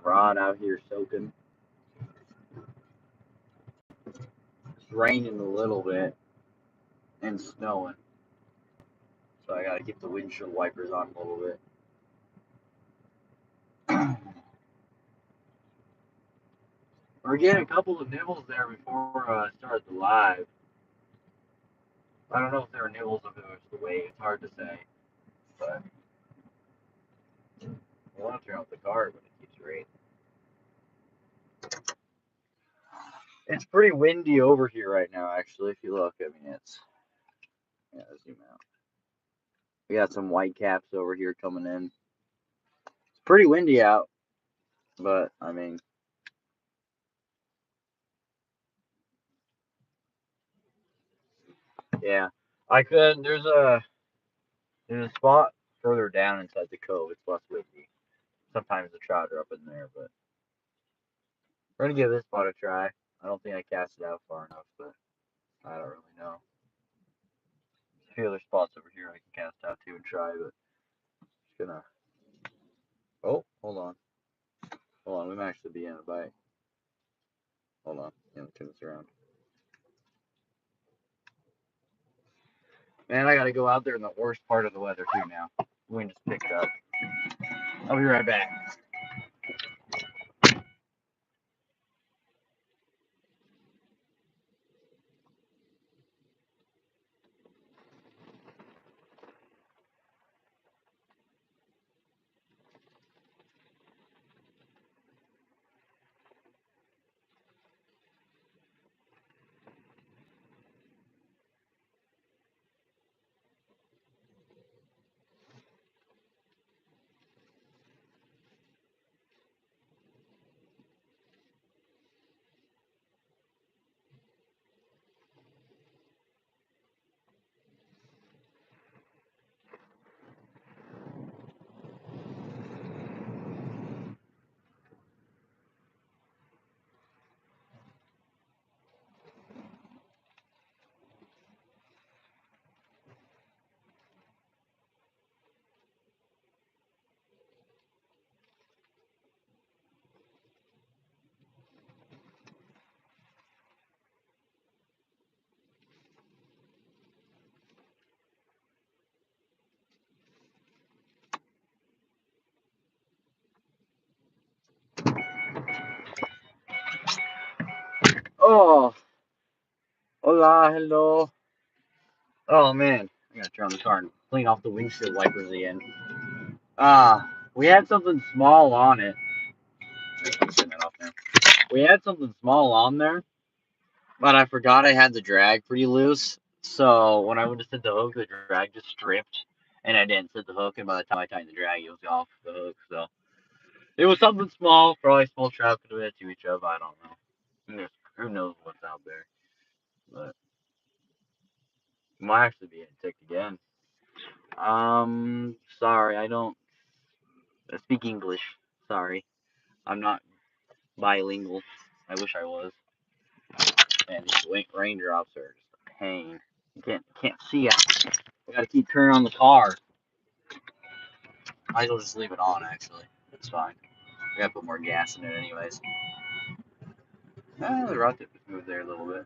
rod out here soaking. It's raining a little bit and snowing. So I gotta keep the windshield wipers on a little bit. We're getting a couple of nibbles there before I start the live. I don't know if they were nibbles or if it was the weight. It's hard to say. But I want to turn off the car, but it keeps raining. It's pretty windy over here right now, actually. If you look, I mean, yeah, zoom out. We got some white caps over here coming in. It's pretty windy out, but I mean, yeah. There's a spot further down inside the cove. It's less windy. Sometimes the trout are up in there, but we're gonna give this spot a try. I don't think I cast it out far enough, but I don't really know. There's a few other spots over here I can cast out too and try, but just gonna. Oh, hold on. Hold on, we might actually be in a bite. Hold on, turn this around. Man, I gotta go out there in the worst part of the weather too now. We can just pick it up. I'll be right back. Oh, hola, hello. Oh man, I gotta turn on the car and clean off the windshield wipers again. We had something small on it. I'm turning that off now. We had something small on there, but I forgot I had the drag pretty loose. So when I went to set the hook, the drag just stripped, and I didn't set the hook. And by the time I tightened the drag, it was off the hook. So it was something small. Probably a small trout could have been to each other. I don't know. Who knows what's out there? But it might actually be ticked again. Sorry, I don't speak English. Sorry, I'm not bilingual. I wish I was. Man, these raindrops are just a pain. You can't see it. I gotta keep turning on the car. I'll just leave it on. Actually, it's fine. I gotta put more gas in it, anyways. The rod tip just moved there a little bit.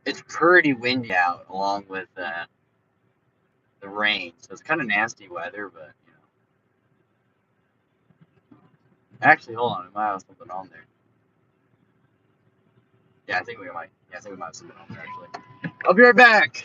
It's pretty windy out, along with the rain, so it's kind of nasty weather. But you know, actually, hold on, we might have something on there. Yeah, I think we might. Yeah, I think we might have something on there actually. I'll be right back.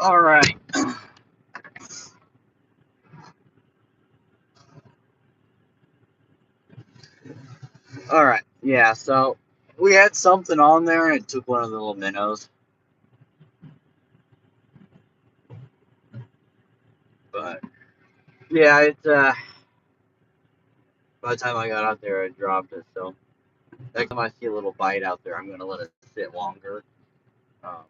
All right. All right. Yeah. So we had something on there, and it took one of the little minnows. But yeah, it. By the time I got out there, I dropped it. So next time I see a little bite out there, I'm gonna let it sit longer. Um,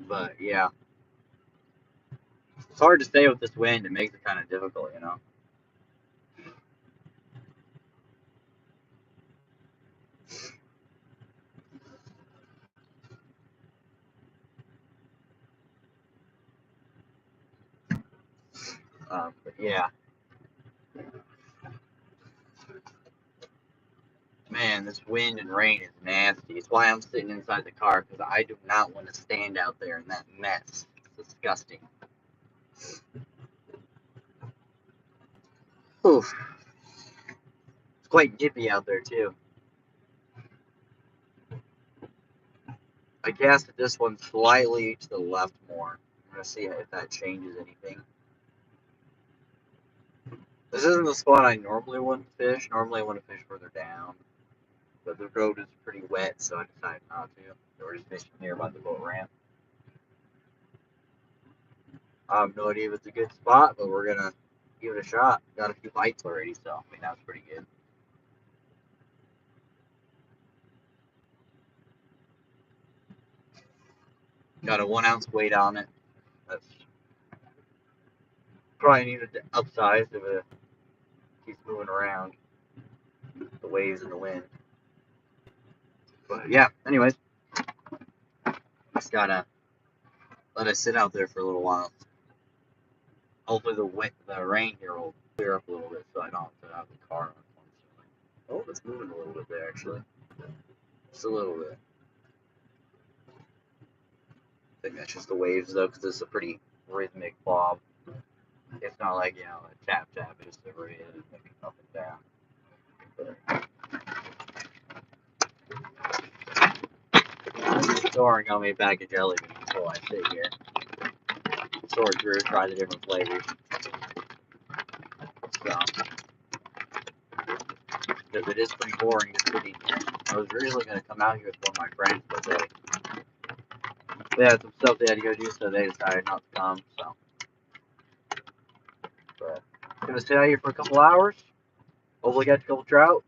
but yeah, it's hard to stay with this wind. It makes it kind of difficult, you know. But yeah, man, this wind and rain is nasty. It's why I'm sitting inside the car because I do not want to stand out there in that mess. It's disgusting. Oof. It's quite dippy out there too. I casted this one slightly to the left more. I'm gonna see if that changes anything. This isn't the spot I normally want to fish. Normally I want to fish further down. But the road is pretty wet, so I decided not to. So we're just fishing here by the boat ramp. I have no idea if it's a good spot, but we're gonna give it a shot. Got a few bites already, so I mean that's pretty good. Got a 1 ounce weight on it. That's probably needed to upsize if it keeps moving around. The waves and the wind. But yeah, anyways, just gotta let it sit out there for a little while. Hopefully the rain here will clear up a little bit so I don't have to have the car. Oh, it's moving a little bit there actually. Just a little bit. I think that's just the waves though, because it's a pretty rhythmic bob. It's not like, you know, a tap tap, it's just a rhythmic up and down. But storing on me a bag of jelly beans while I sit here. Sort through, try the different flavors. So, because it is pretty boring just sitting here. I was originally going to come out here with one of my friends, but they had some stuff they had to go do, so they decided not to come. So, but gonna sit out here for a couple hours. Hopefully, catch a couple trout.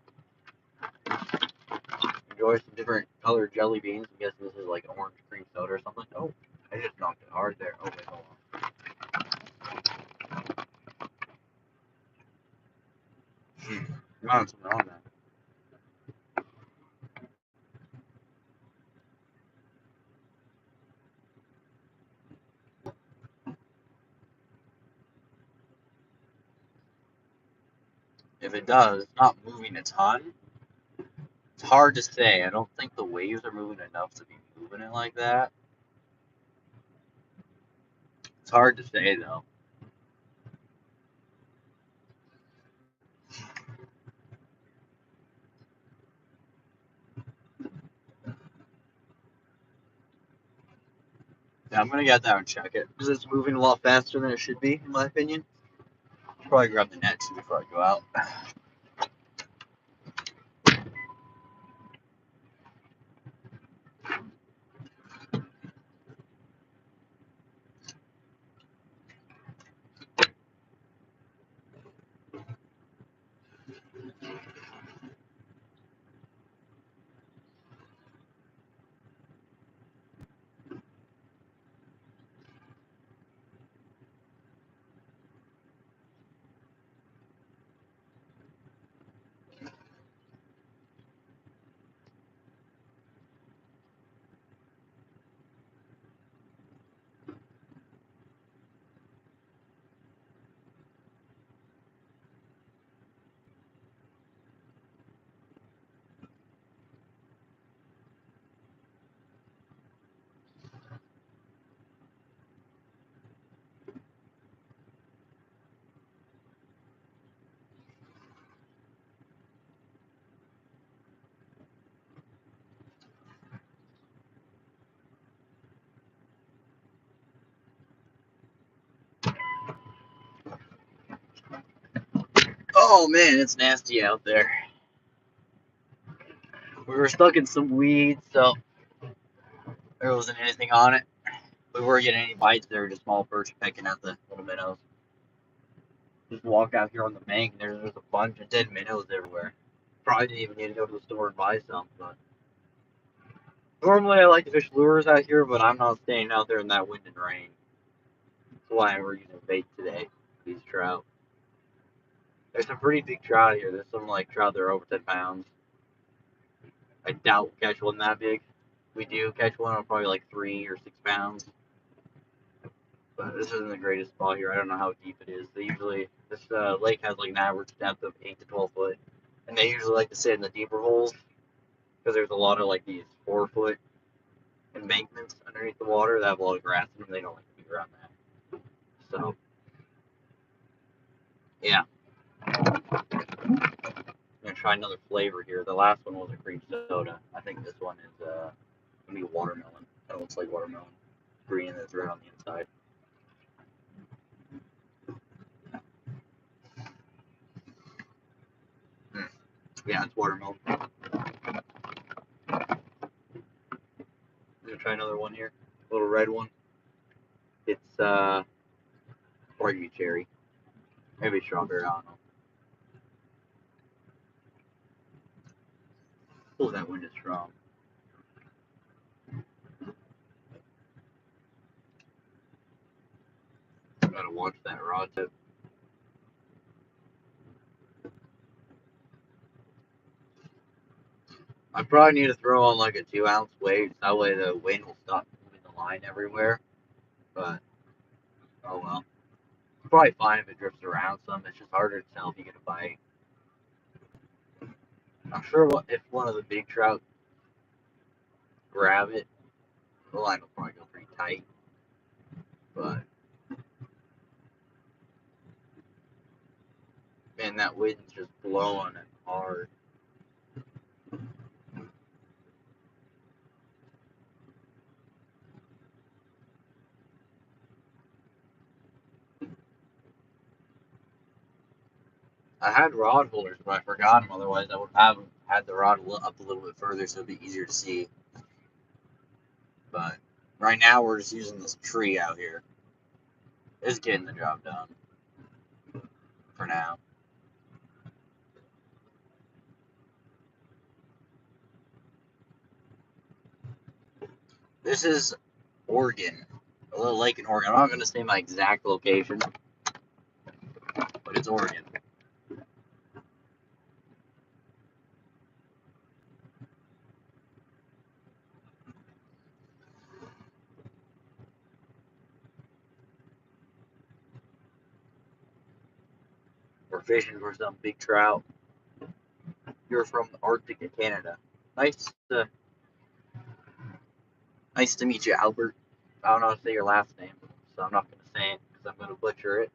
Enjoy some different colored jelly beans. I guess this is like orange cream soda or something. Oh, I just knocked it hard there. Okay, hold on. Got something on that. If it does, it's not moving a ton. It's hard to say. I don't think the waves are moving enough to be moving it like that. It's hard to say though. Yeah, I'm gonna get that and check it because it's moving a lot faster than it should be, in my opinion. Probably grab the net too before I go out. Oh man, it's nasty out there. We were stuck in some weeds, so there wasn't anything on it. We weren't getting any bites. There were just small perch pecking at the little minnows. Just walked out here on the bank, and there's a bunch of dead minnows everywhere. Probably didn't even need to go to the store and buy some, but normally I like to fish lures out here, but I'm not staying out there in that wind and rain. That's why we're using bait today. These trout. There's some pretty big trout here. There's some like trout that are over 10 pounds. I doubt we'll catch one that big. If we do catch one, it'll probably like 3 or 6 pounds. But this isn't the greatest spot here. I don't know how deep it is. They usually this lake has like an average depth of 8 to 12 foot, and they usually like to sit in the deeper holes because there's a lot of like these 4 foot embankments underneath the water that have a lot of grass in them. They don't like to be around that. So yeah, I'm gonna try another flavor here. The last one was a cream soda. I think this one is gonna be watermelon. It looks like watermelon, green and it's red on the inside. Yeah, it's watermelon. I'm gonna try another one here. A little red one. It's probably cherry. Maybe strawberry, I don't know. Oh, that wind is strong. Gotta watch that rod tip. I probably need to throw on like a 2 ounce weight. That way the wind will stop moving the line everywhere. But, oh well. It's probably fine if it drifts around some. It's just harder to tell if you get a bite. I'm sure if one of the big trout grab it, the line will probably go pretty tight. But, man, that wind's just blowing it hard. I had rod holders, but I forgot them. Otherwise, I would have had the rod up a little bit further so it'd be easier to see. But right now, we're just using this tree out here. It's getting the job done for now. This is Oregon, a little lake in Oregon. I'm not going to say my exact location, but it's Oregon. We're fishing for some big trout. You're from the Arctic in Canada. Nice to nice to meet you, Albert. I don't know how to say your last name, so I'm not going to say it because I'm going to butcher it.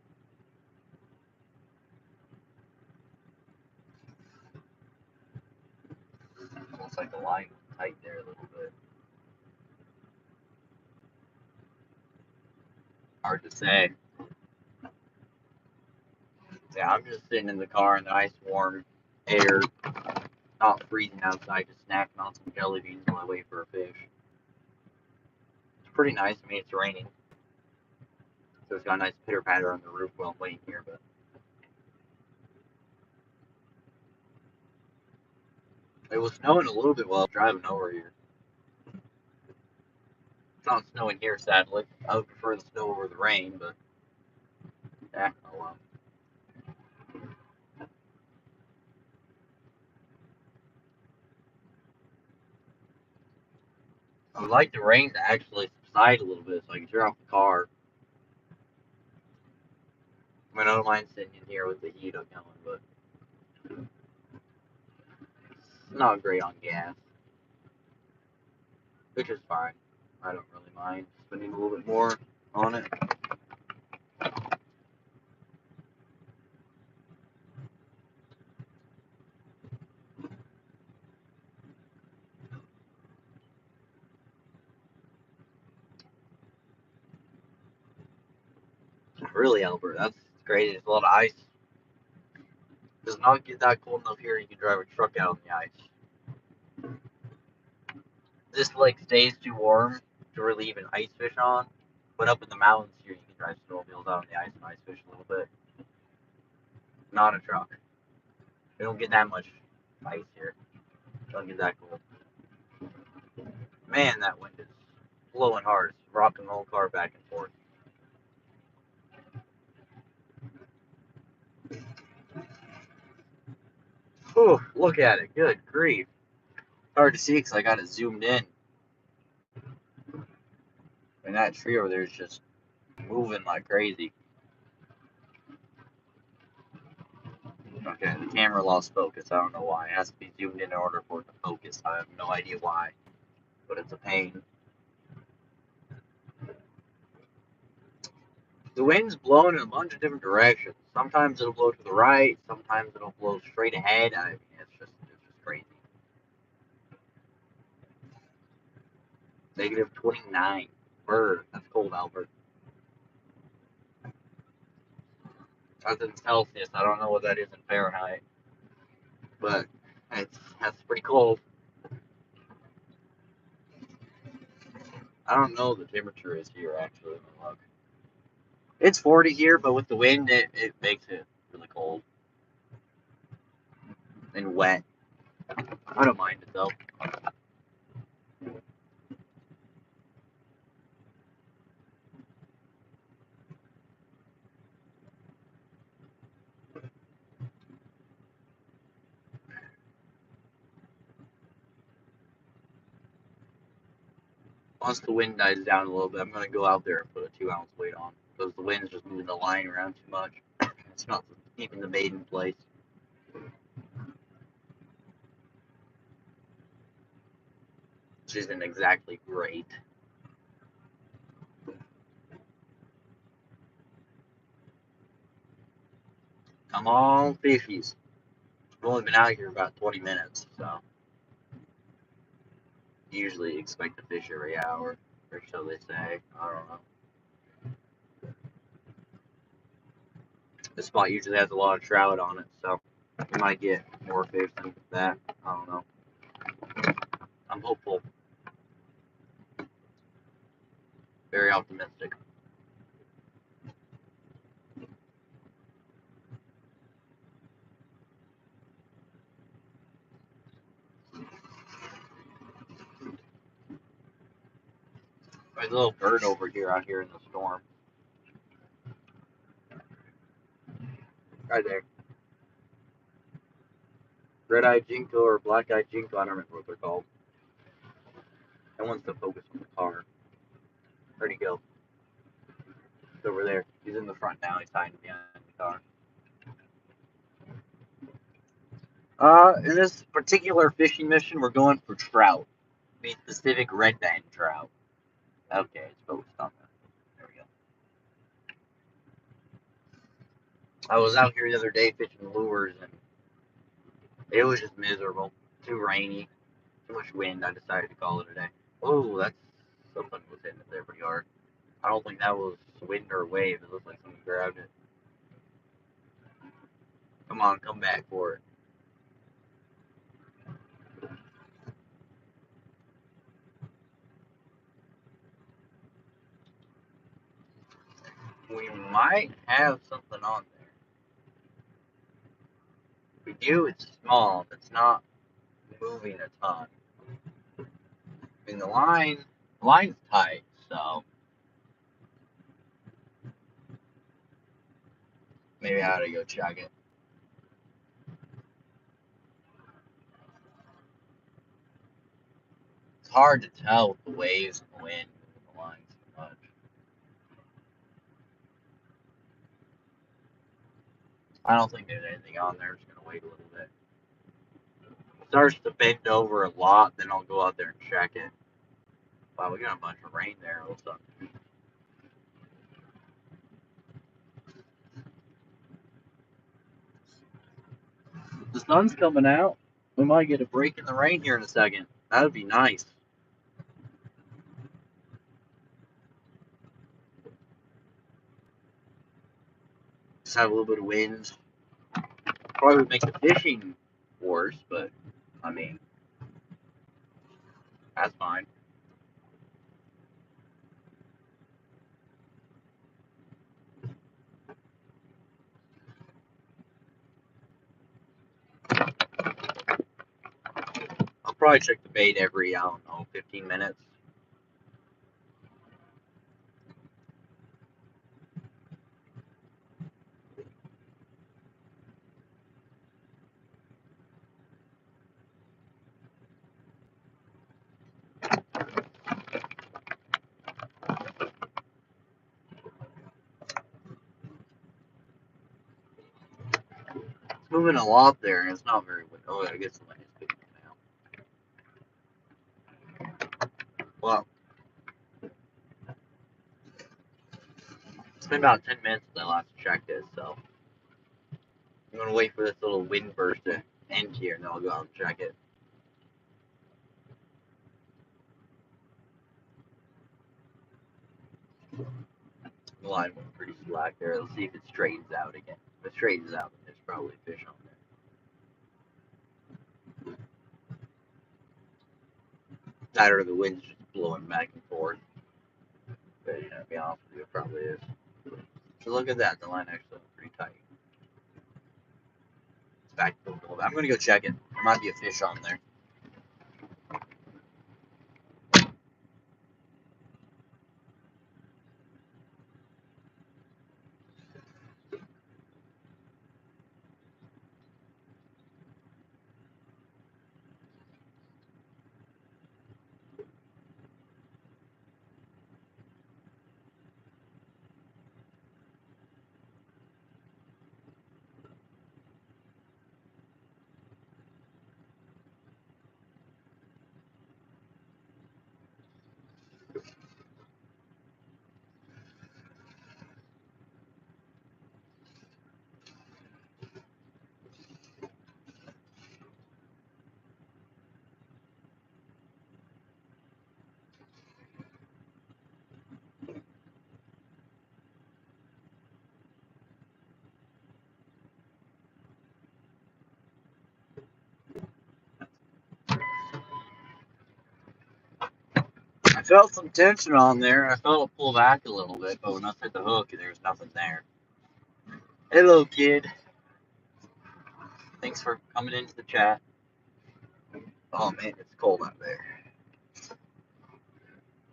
Looks like the line was tight there a little bit. Hard to say. Yeah, I'm just sitting in the car in the nice warm air, not freezing outside, just snacking on some jelly beans while I wait for a fish. It's pretty nice. I mean, it's raining, so it's got a nice pitter patter on the roof while I'm waiting here. But it was snowing a little bit while I was driving over here. It's not snowing here, sadly. I would prefer the snow over the rain, but oh well. I would like the rain to actually subside a little bit so I can turn off the car. I mean, I don't mind sitting in here with the heat up going, but it's not great on gas, which is fine. I don't really mind spending a little bit more on it. Really, Albert, that's great. There's a lot of ice. not get that cold enough here you can drive a truck out on the ice. This lake stays too warm to really even ice fish on, but up in the mountains here you can drive snowmobiles out on the ice and ice fish a little bit. Not a truck. We don't get that much ice here. Don't get that cold. Man, that wind is blowing hard. It's rocking the whole car back and forth. Whew, look at it. Good grief. Hard to see because I got it zoomed in. And that tree over there is just moving like crazy. Okay, the camera lost focus. I don't know why. It has to be zoomed in order for it to focus. I have no idea why. But it's a pain. The wind's blowing in a bunch of different directions. Sometimes it'll blow to the right. Sometimes it'll blow straight ahead. I mean, it's just crazy. Negative 29. Bird. That's cold, Albert. That's in Celsius. I don't know what that is in Fahrenheit. But that's pretty cold. I don't know what the temperature is here, actually. Let me look. It's 40 here, but with the wind, it makes it really cold. And wet. I don't mind it, though. Once the wind dies down a little bit, I'm going to go out there and put a 2-ounce weight on. Because the wind's just moving the line around too much. It's not keeping the bait in place. Which isn't exactly great. Come on, fishies. I've only been out here about 20 minutes, so usually expect to fish every hour, or so they say. I don't know. This spot usually has a lot of trout on it, so we might get more fish than that. I don't know. I'm hopeful. Very optimistic. There's a little bird over here out here in the storm. Right there. Red-eyed jinko or black-eyed jinko, I don't remember what they're called. That one's the focus on the car. Where'd he go? He's over there. He's in the front now. He's hiding behind the car. In this particular fishing mission, we're going for trout. Be specific, red band trout. Okay, it's focused on that. There we go. I was out here the other day fishing lures, and it was just miserable. Too rainy, too much wind. I decided to call it a day. Oh, that's something was hitting it there pretty hard. I don't think that was wind or wave. It looked like someone grabbed it. Come on, come back for it. We might have something on there. If we do, it's small. It's not moving a ton. I mean, the line's tight, so maybe I ought to go check it. It's hard to tell with the waves and the wind and the lines so much. I don't think there's anything on there. I'm just gonna wait a little bit. It starts to bend over a lot, then I'll go out there and check it. Wow, we got a bunch of rain there all of a sudden. The sun's coming out. We might get a break in the rain here in a second. That would be nice. Just have a little bit of wind. Probably would make the fishing worse, but I mean, that's fine. I'll probably check the bait every, I don't know, 15 minutes. It's moving a lot there, and it's not very windy. Oh, I guess the wind is picking up now. Well, it's been about 10 minutes since I last checked this, so I'm going to wait for this little wind burst to end here, and then I'll go out and check it. The line went pretty slack there. Let's see if it straightens out again. If it straightens out, then there's probably a fish on there. That or the wind's just blowing back and forth. But, to be honest with you, it probably is. So look at that. The line actually went pretty tight. It's back to a little bit. I'm going to go check it. There might be a fish on there. I felt some tension on there. I felt it pull back a little bit, but when I hit the hook, there was nothing there. Hello, kid. Thanks for coming into the chat. Oh man, it's cold out there.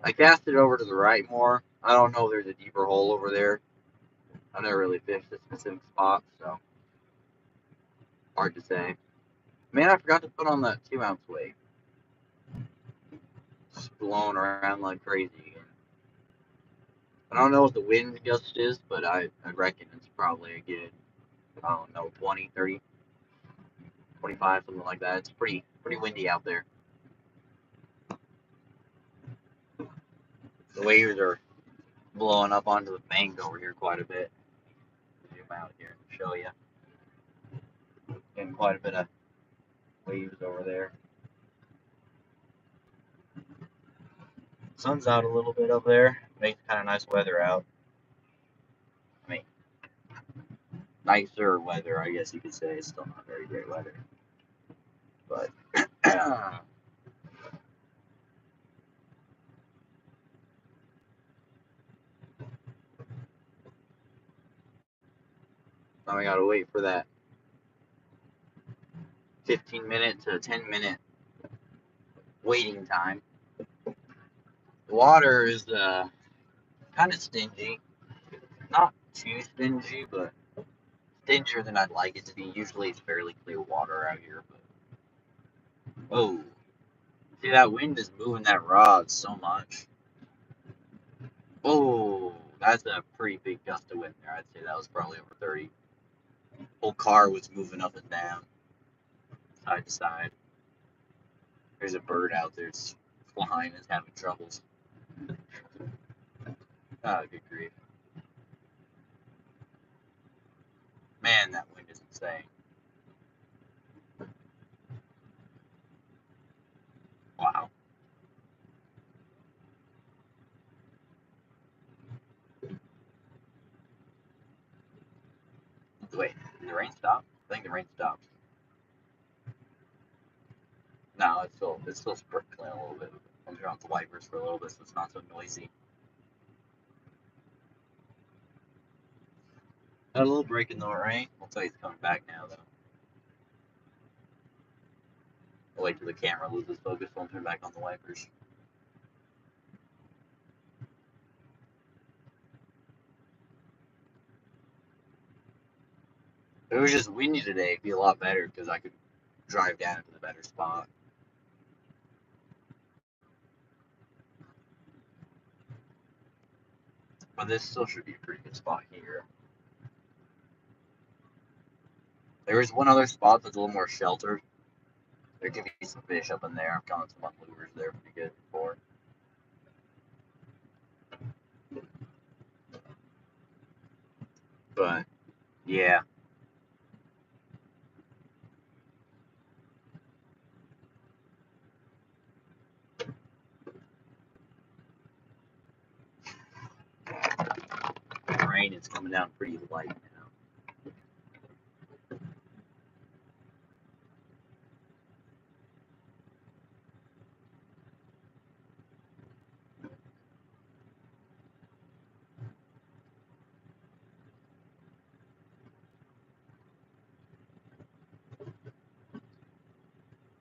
I cast it over to the right more. I don't know if there's a deeper hole over there. I've never really fished a specific spot, so hard to say. Man, I forgot to put on that 2-ounce weight. Just blowing around like crazy again. I don't know what the wind gust is, but I reckon it's probably a good, I don't know, 20, 30, 25, something like that. It's pretty windy out there. The waves are blowing up onto the bank over here quite a bit. Zoom out here and show you. Getting quite a bit of waves over there. Sun's out a little bit up there. Makes kind of nice weather out. I mean, nicer weather, I guess you could say. It's still not very great weather. But now I gotta wait for that 15-minute to 10-minute waiting time. The water is kind of stingy. Not too stingy, but stingier than I'd like it to be. Usually it's fairly clear water out here. But whoa. See, that wind is moving that rod so much. Oh, that's a pretty big gust of wind there. I'd say that was probably over 30. Whole car was moving up and down, side to side. There's a bird out there it's flying, is having troubles. Oh, good grief. Man, that wind is insane. Wow. Wait, did the rain stop? I think the rain stopped. No, it's still sprinkling a little bit. I'll turn off the wipers for a little bit so it's not so noisy. Got a little break in the rain. I'll tell you it's coming back now though. I'll wait till the camera loses focus. I'll turn back on the wipers. If it was just windy today, it'd be a lot better because I could drive down to the better spot. But this still should be a pretty good spot here. There is one other spot that's a little more sheltered. There could be some fish up in there. I've caught some lures there pretty good before. But yeah. The rain is coming down pretty light now.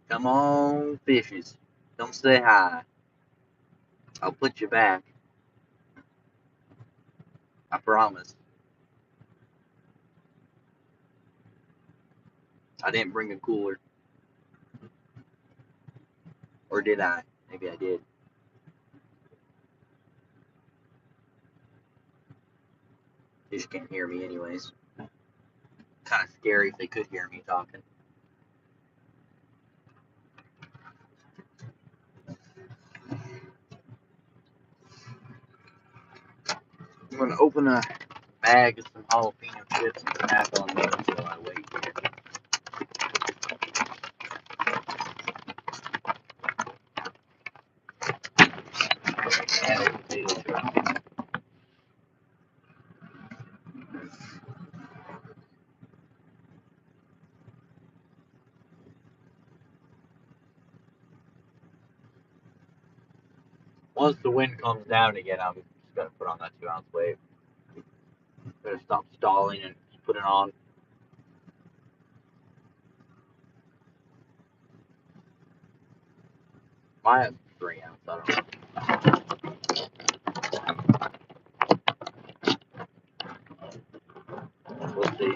Come on, fishes. Come say hi. I'll put you back. I promise. I didn't bring a cooler. Or did I? Maybe I did. Fish can't hear me anyways. Kind of scary if they could hear me talking. I'm gonna open a bag of some jalapeno chips and snack on those while I wait here. And a potato chip. Once the wind comes down again, I'm just gonna put on that 2-ounce weight. Better stop stalling and just put it on. Might have 3-ounce, I don't know. We'll see.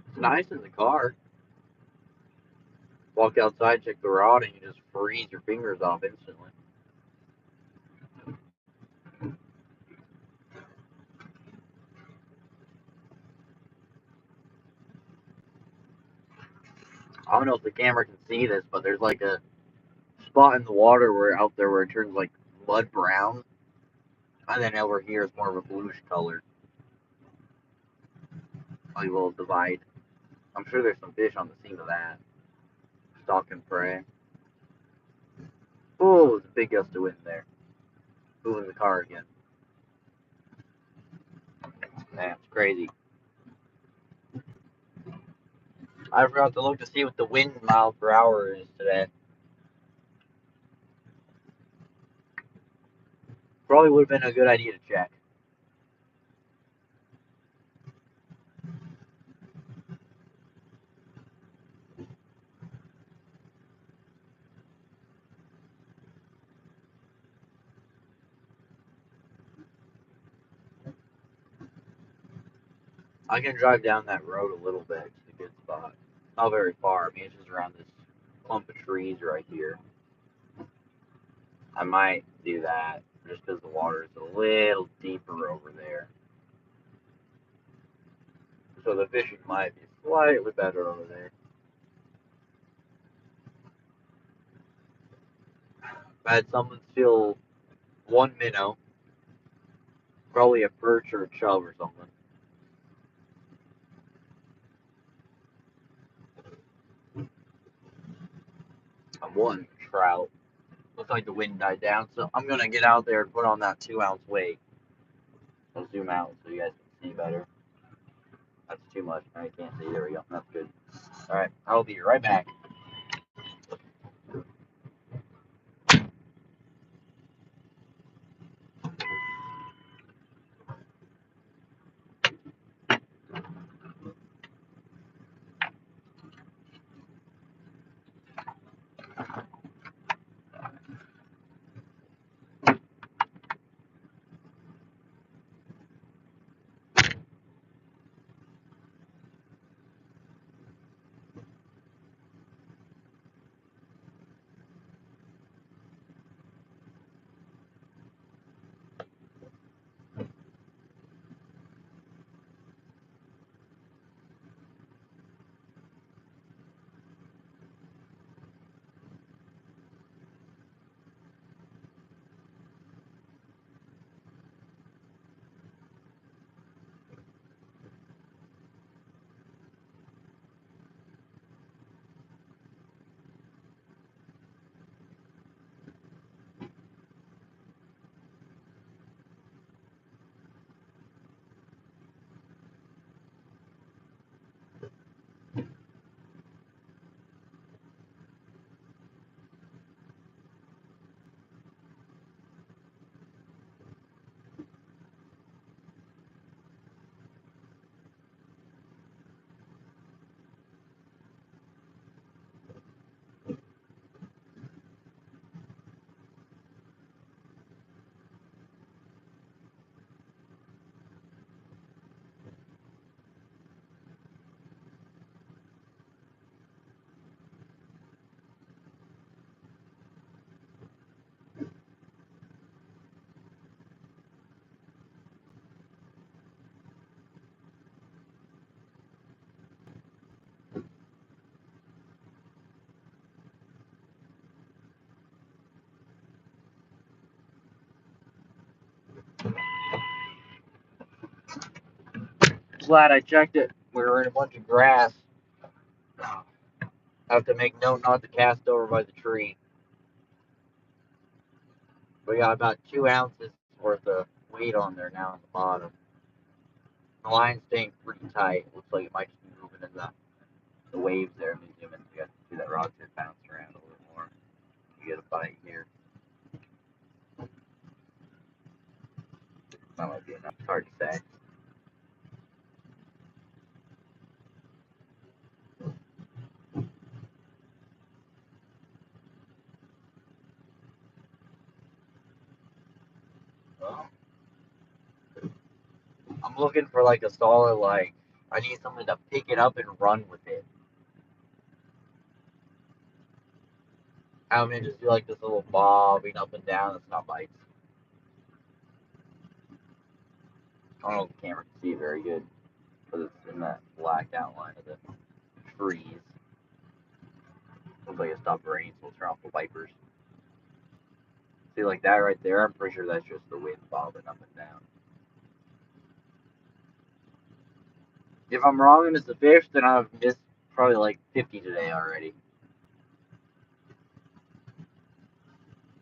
It's nice in the car. Walk outside, check the rod, and you just freeze your fingers off instantly. I don't know if the camera can see this, but there's like a spot in the water where out there where it turns like mud brown, and then over here it's more of a bluish color. Like a little divide. I'm sure there's some fish on the scene of that. Stalking prey. Oh, it's a big gust of wind there. Moving the car again. Man, it's crazy. I forgot to look to see what the wind mile per hour is today. Probably would have been a good idea to check. I can drive down that road a little bit. It's a good spot. Not very far. I mean, it's just around this clump of trees right here. I might do that just because the water is a little deeper over there. So the fishing might be slightly better over there. I had someone steal one minnow, probably a perch or a chub or something. one trout. Looks like the wind died down, so I'm gonna get out there and put on that 2 ounce weight. I'll zoom out so you guys can see better. That's too much. I can't see. There we go. That's good. All right, I'll be right back. Glad I checked it. We were in a bunch of grass. I have to make note not to cast over by the tree. We got about 2 ounces worth of weight on there now on the bottom. The line's staying pretty tight. Looks like it might just be moving in the waves there. Let me zoom in so you guys can see that rod tip bounce around a little more. You get a bite here. That might be enough. It's hard to say. Well, I'm looking for like a solid, like, I need something to pick it up and run with it. I'm gonna just do like this little bobbing up and down. It's not bites. I don't know if the camera can see it very good because it's in that black outline of the trees. Looks like it stopped raining, so we'll turn off the wipers. See, like that right there, I'm pretty sure that's just the wind bobbing up and down. If I'm wrong and it's a fish, then I've missed probably like 50 today already.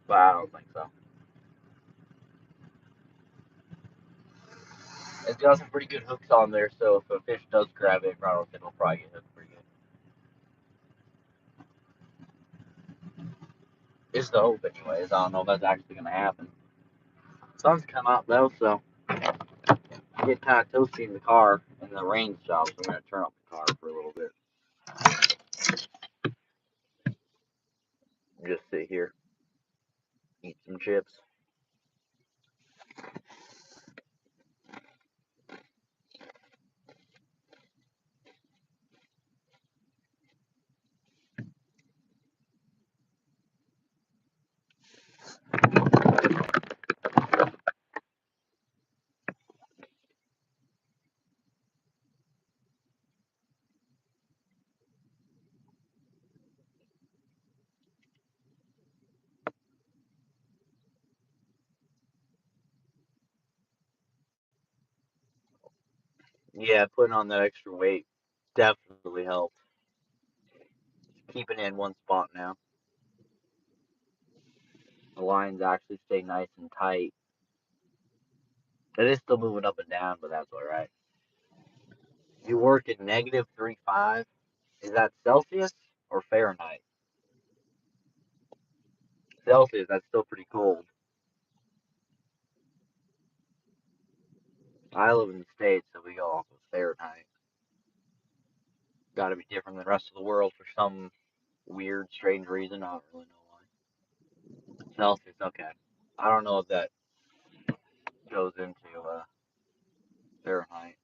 But I don't think so. It's got some pretty good hooks on there, so if a fish does grab it, it'll probably get hooked pretty good. It's the hope, anyways. I don't know if that's actually going to happen. Sun's come out though, so I get kind of toasty in the car, and the rain's stopped, so I'm going to turn off the car for a little bit. Just sit here, eat some chips. Yeah, putting on that extra weight definitely helped. Keeping it in one spot now. The lines actually stay nice and tight. It is still moving up and down, but that's all right. You work at -3.5. Is that Celsius or Fahrenheit? Celsius, that's still pretty cold. I live in the States, so we go off of Fahrenheit. Got to be different than the rest of the world for some weird, strange reason. I don't really know why. Celsius, okay. I don't know if that goes into Fahrenheit.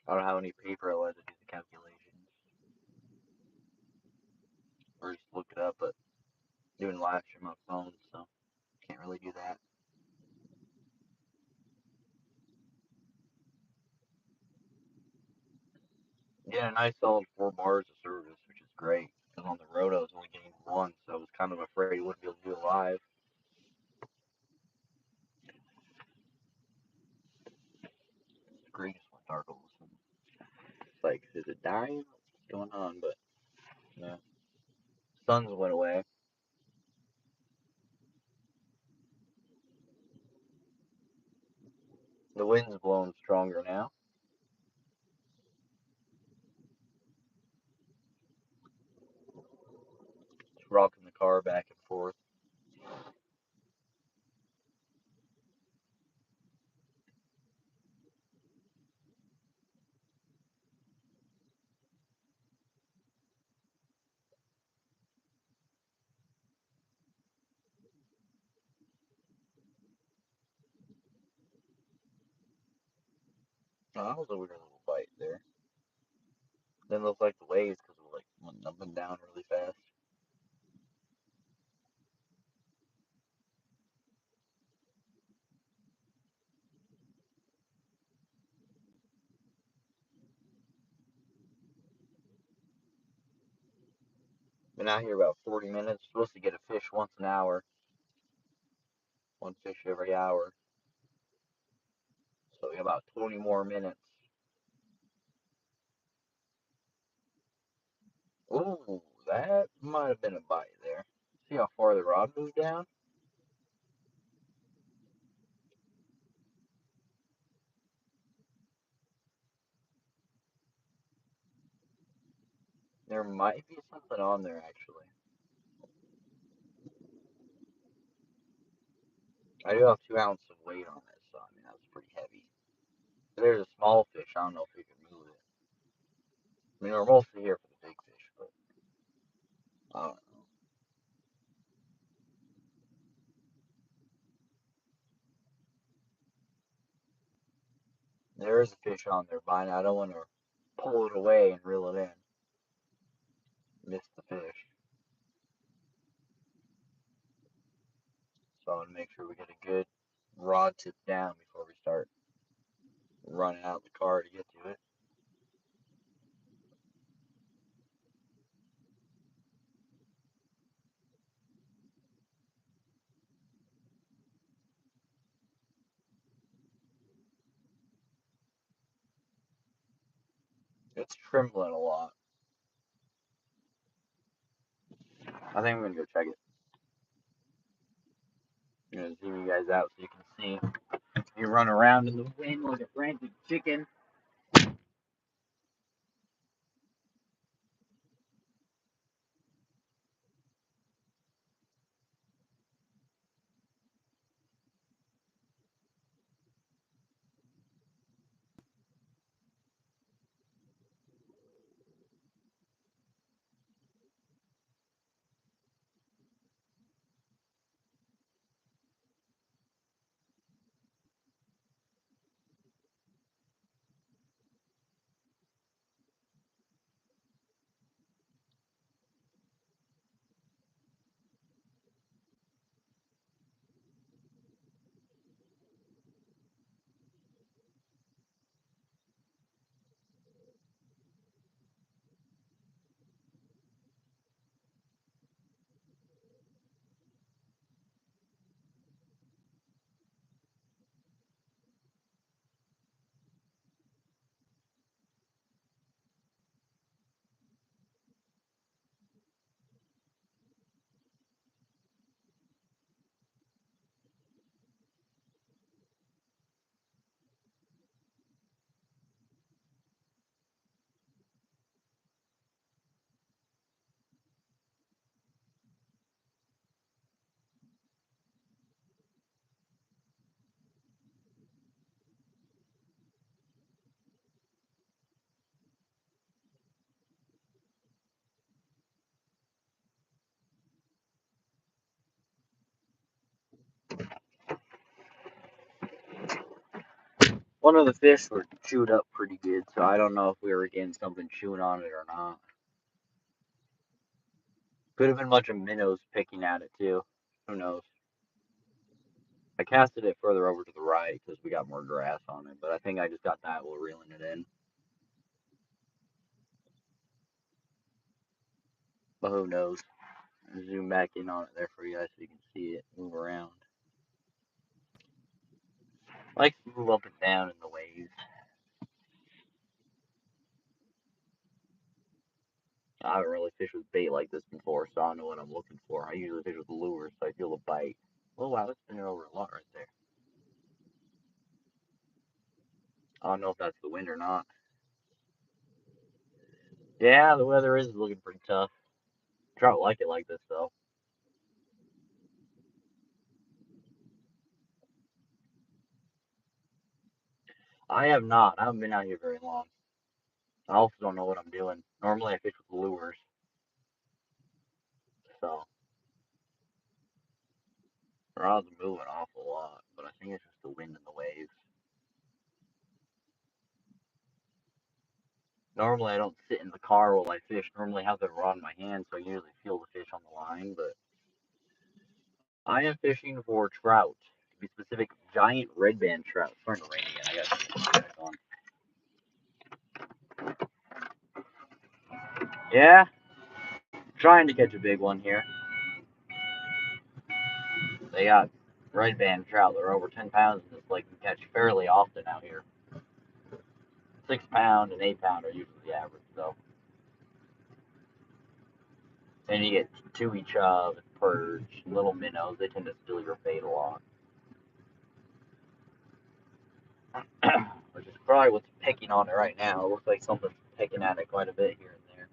I don't have any paper otherwise to do the calculations. Or just look it up, but doing live stream on phone, so can't really do that. Yeah, a nice solid 4 bars of service, which is great. Because on the road I was only getting one, so I was kind of afraid I wouldn't be able to do it live. The greatest one, dark old. It's like, is it dying? What's going on? But yeah, suns went away. The wind's blowing stronger now. It's rocking the car back and forth. Oh, that was a weird little bite there. Didn't look like the waves because it like went up and down really fast. Been out here about 40 minutes. Supposed to get a fish once an hour. One fish every hour. So we got about 20 more minutes. Ooh, that might have been a bite there. See how far the rod moved down? There might be something on there actually. I do have 2 ounces of weight on this, so I mean that's pretty heavy. There's a small fish. I don't know if we can move it. I mean we're mostly here for the big fish, but I don't know. There is a fish on there, but I don't want to pull it away and reel it in. Miss the fish. So I want to make sure we get a good rod tip down before we start running out the car to get to it. It's trembling a lot. I think I'm gonna go check it. I'm gonna zoom you guys out so you can see. You run around in the wind like a frantic chicken. One of the fish were chewed up pretty good, so I don't know if we were getting something chewing on it or not. Could have been a bunch of minnows picking at it too. Who knows? I casted it further over to the right because we got more grass on it, but I think I just got that while reeling it in. But who knows? Zoom back in on it there for you guys so you can see it move around. I like to move up and down in the waves. I haven't really fished with bait like this before, so I don't know what I'm looking for. I usually fish with lures, so I feel the bite. Oh wow, that's been over a lot right there. I don't know if that's the wind or not. Yeah, the weather is looking pretty tough. Trout like it like this though. I have not. I haven't been out here very long. I also don't know what I'm doing. Normally I fish with lures, so rods are moving an awful lot, but I think it's just the wind and the waves. Normally I don't sit in the car while I fish. Normally I have the rod in my hand, so I usually feel the fish on the line, but I am fishing for trout. To be specific, giant red band trout. It's starting to rain again. I got to back on. Yeah, trying to catch a big one here. They got red band trout. They're over 10 pounds. This lake can catch fairly often out here. 6 pound and 8 pound are usually the average, though. And you get tui chub and perch, little minnows. They tend to steal your bait a lot. Which is probably what's pecking on it right now. It looks like something's pecking at it quite a bit here and there.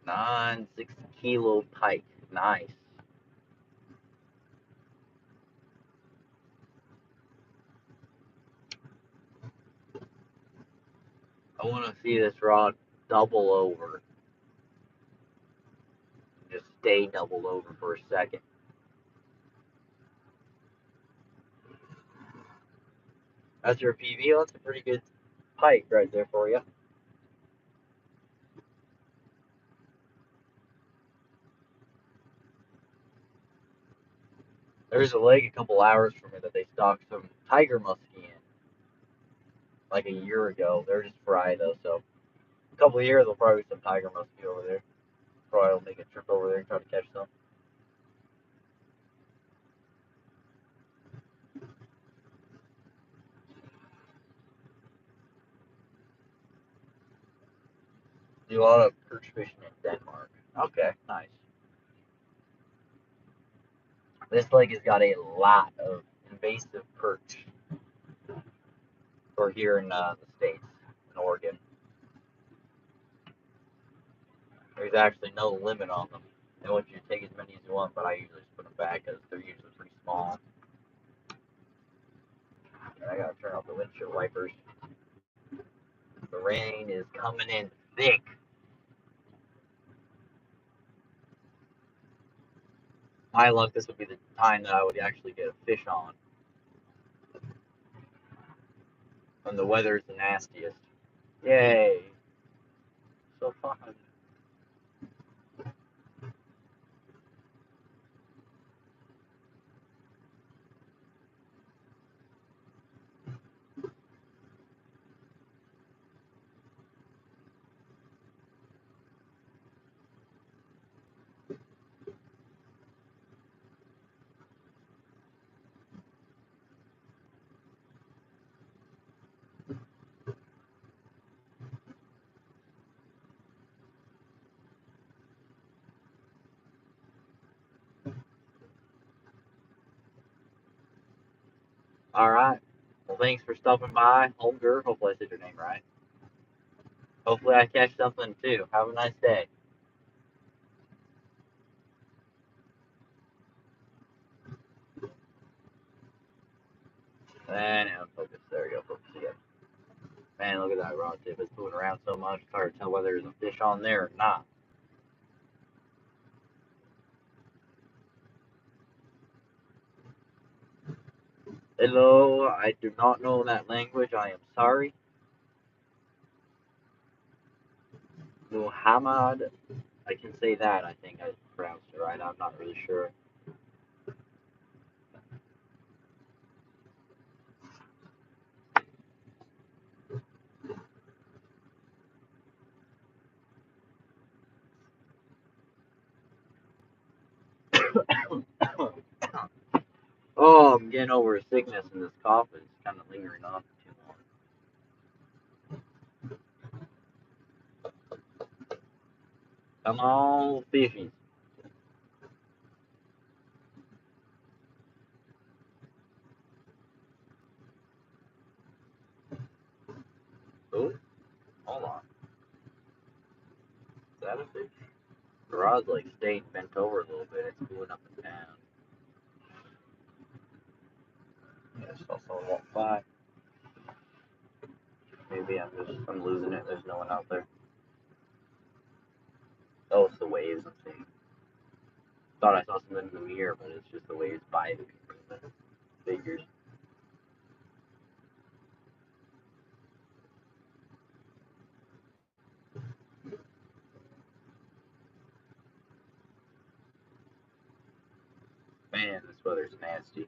9 6 kilo pike. Nice. I want to see this rod double over. Just stay doubled over for a second. That's your PV. That's a pretty good pike right there for you. There's a lake a couple hours from here that they stocked some tiger muskie in like a year ago. They're just fry though, so a couple of years there'll probably be some tiger muskie over there. Probably will make a trip over there and try to catch some. Do a lot of perch fishing in Denmark. Okay, nice. This lake has got a lot of invasive perch for here in the States, in Oregon. There's actually no limit on them. They want you to take as many as you want, but I usually just put them back because they're usually pretty small. And I gotta turn off the windshield wipers. The rain is coming in thick. My luck, this would be the time that I would actually get a fish on when the weather is the nastiest. Yay! So fun. All right. Well, thanks for stopping by, Holger. Hopefully I said your name right. Hopefully I catch something too. Have a nice day. And focus. There you go. Focus again. Man, look at that rod tip. It's moving around so much. It's hard to tell whether there's a fish on there or not. Hello, I do not know that language. I am sorry. Muhammad, I can say that. I think I pronounced it right. I'm not really sure. Oh, I'm getting over a sickness and this cough is kind of lingering on for too long. Come on, fishies. Oh, hold on. Is that a fish? The rod's like staying bent over a little bit. It's going up and down. Yeah, it's also won't fly. Maybe I'm losing it. There's no one out there. Oh, it's the waves I'm seeing. Thought I saw something in the mirror, but it's just the waves by the figures. Man, this weather's nasty.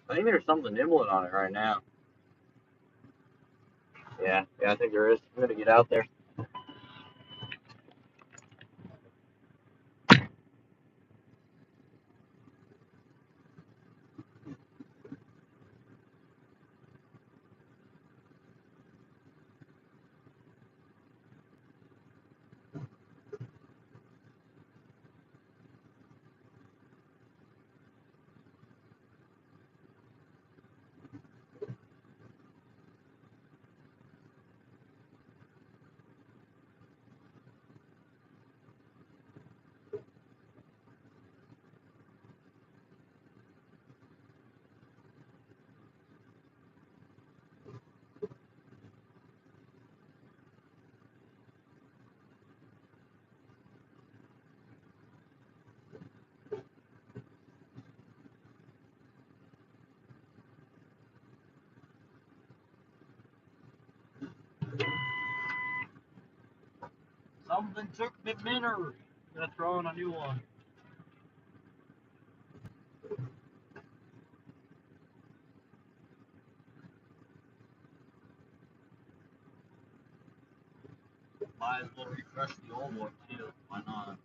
I think there's something nibbling on it right now. Yeah, I think there is. I'm gonna get out there. Something took the minnow. Gonna throw in a new one. Might as well refresh the old one too. Why not?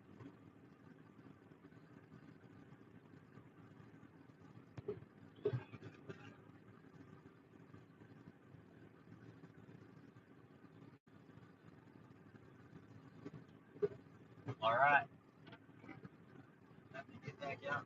All right. Have to get back out.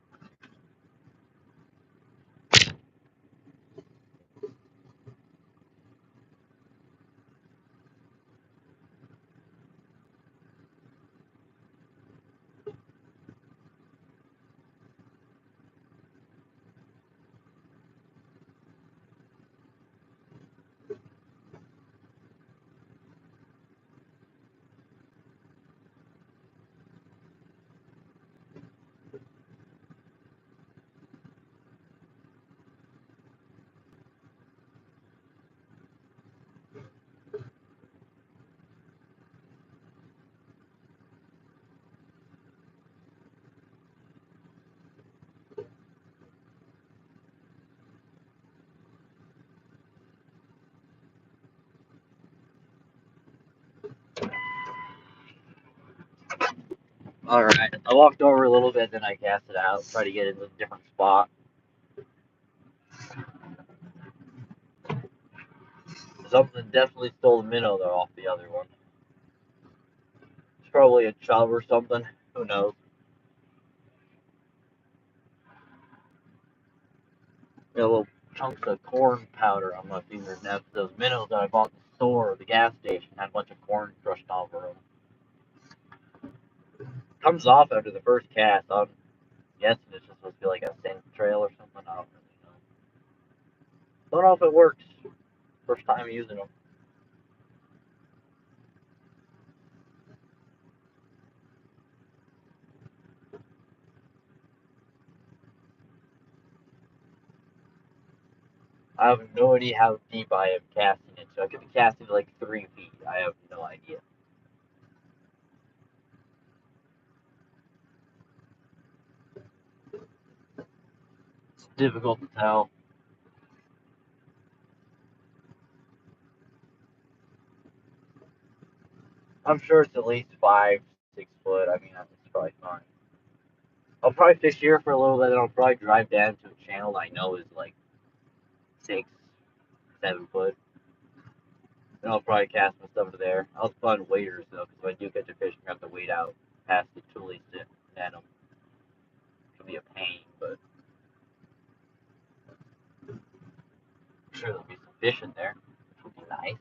All right. I walked over a little bit, then I cast it out. Try to get it in a different spot. Something definitely stole the minnow though off the other one. It's probably a chub or something. Who knows? Yeah, a little chunks of corn powder on my fingers now because those minnows that I bought at the store or the gas station had a bunch of corn crushed over them. Comes off after the first cast. I'm guessing it's just supposed to be like a scent trail or something. I don't really know. Don't know if it works. First time using them. I have no idea how deep I am casting it. So I could be casting like 3 feet. I have no idea. It's difficult to tell. I'm sure it's at least 5, 6 foot. I mean, that's probably fine. I'll probably fish here for a little bit, and I'll probably drive down to a channel that I know is like 6, 7 foot. Then I'll probably cast my stuff to there. I'll find waders though, because if I do catch a fish, I have to wade out past the tulies to net them. It'll be a pain, but I'm sure there'll be some fish in there, which would be nice.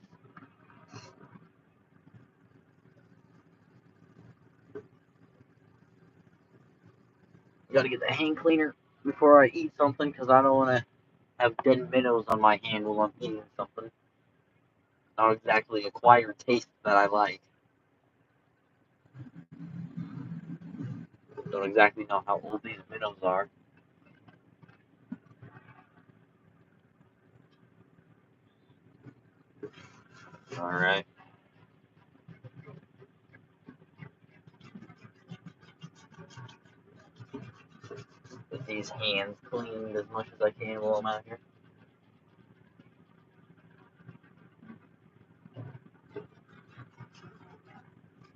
Gotta get the hand cleaner before I eat something, because I don't want to have dead minnows on my hand while I'm eating something. Not exactly acquired taste that I like. Don't exactly know how old these minnows are. Alright. Get these hands cleaned as much as I can while I'm out here.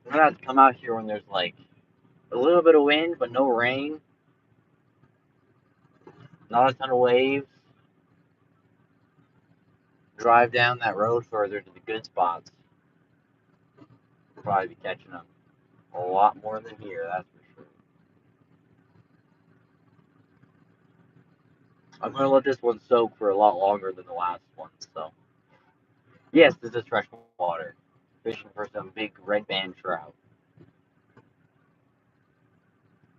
I'm gonna have to come out here when there's like a little bit of wind, but no rain. Not a ton of waves. Drive down that road further to the good spots. Probably be catching them a lot more than here, that's for sure. I'm gonna let this one soak for a lot longer than the last one, so. Yes, this is fresh water. Fishing for some big red band trout.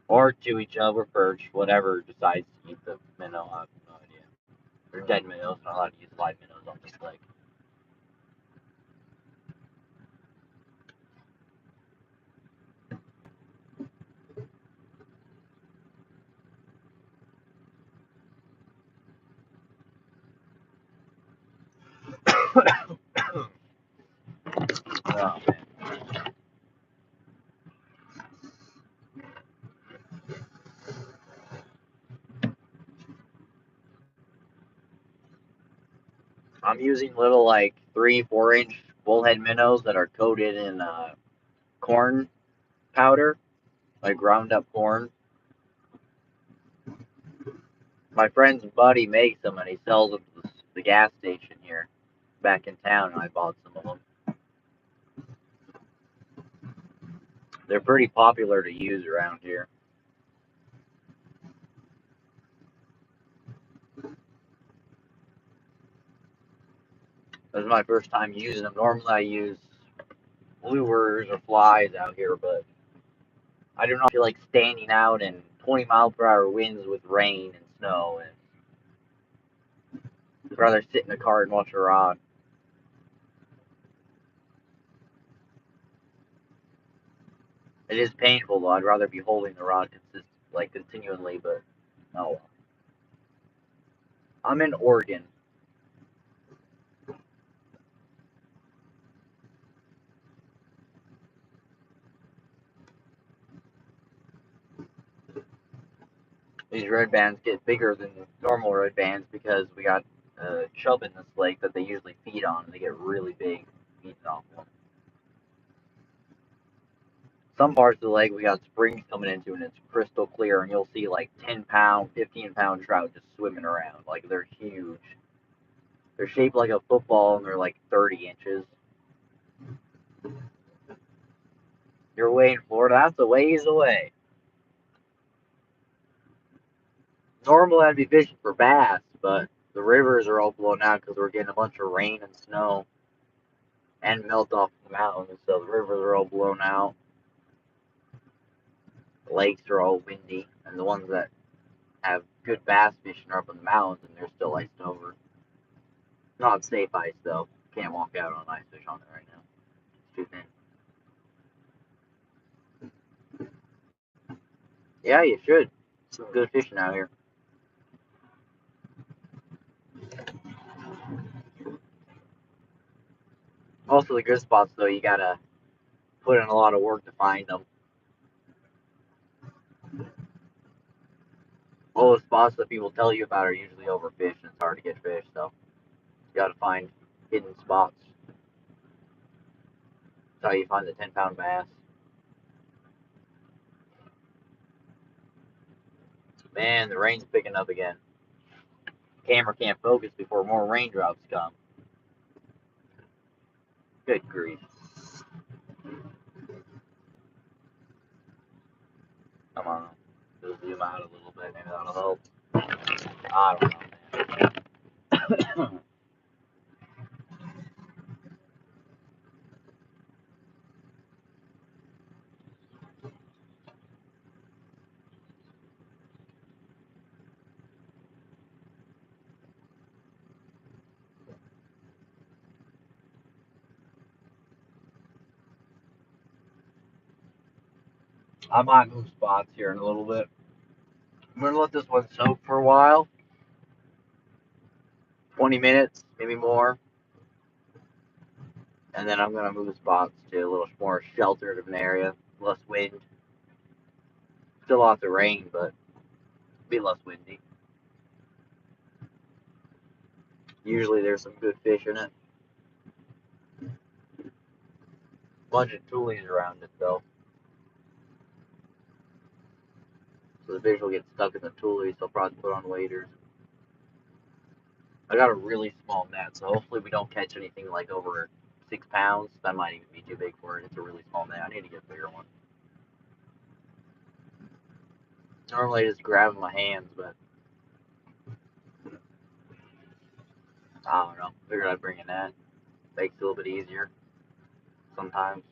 Or each other perch, whatever decides to eat the minnow. I have no idea. They're dead minnows, not allowed to use live minnows on this lake. Oh, man. I'm using little like 3, 4 inch bullhead minnows that are coated in corn powder, like ground up corn. My friend's buddy makes them and he sells them to the gas station here back in town, and I bought some of them. They're pretty popular to use around here. This is my first time using them. Normally I use lures or flies out here, but I do not feel like standing out in 20-mile-per-hour winds with rain and snow, and I'd rather sit in the car and watch a rod. It is painful though. I'd rather be holding the rod continually, but no. I'm in Oregon. These red bands get bigger than normal red bands because we got chub in this lake that they usually feed on, and they get really big eating off them. Some parts of the lake we got springs coming into, and it's crystal clear, and you'll see like 10-pound, 15-pound trout just swimming around. Like they're huge. They're shaped like a football, and they're like 30 inches. You're away in Florida. That's a ways away. Normally I'd be fishing for bass, but The rivers are all blown out because we're getting a bunch of rain and snow and melt off the mountains, so the rivers are all blown out. The lakes are all windy, and the ones that have good bass fishing are up in the mountains, and they're still iced over. Not safe ice though. Can't walk out on ice fish on it right now. It's too thin. Yeah, you should. Some good fishing out here. Most of the good spots though, you gotta put in a lot of work to find them. All the spots that people tell you about are usually overfished and it's hard to get fish, so you gotta find hidden spots. That's how you find the 10-pound bass. Man, the rain's picking up again. Camera can't focus before more raindrops come. Good grief. Come on. Just zoom out a little bit, maybe that'll help. I don't know. I might move spots here in a little bit. I'm gonna let this one soak for a while. 20 minutes, maybe more. And then I'm gonna move spots to a little more sheltered of an area, less wind. Still lots of rain, but be less windy. Usually there's some good fish in it. Bunch of toolies around it though. So the fish will get stuck in the toolies, so I'll probably put on waders. I got a really small net, so hopefully we don't catch anything like over 6 pounds. That might even be too big for it. It's a really small net. I need to get a bigger one. Normally I just grab in my hands, but I don't know. Figured I'd bring a net. Makes it a little bit easier sometimes.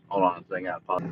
Hold on a second. I pause.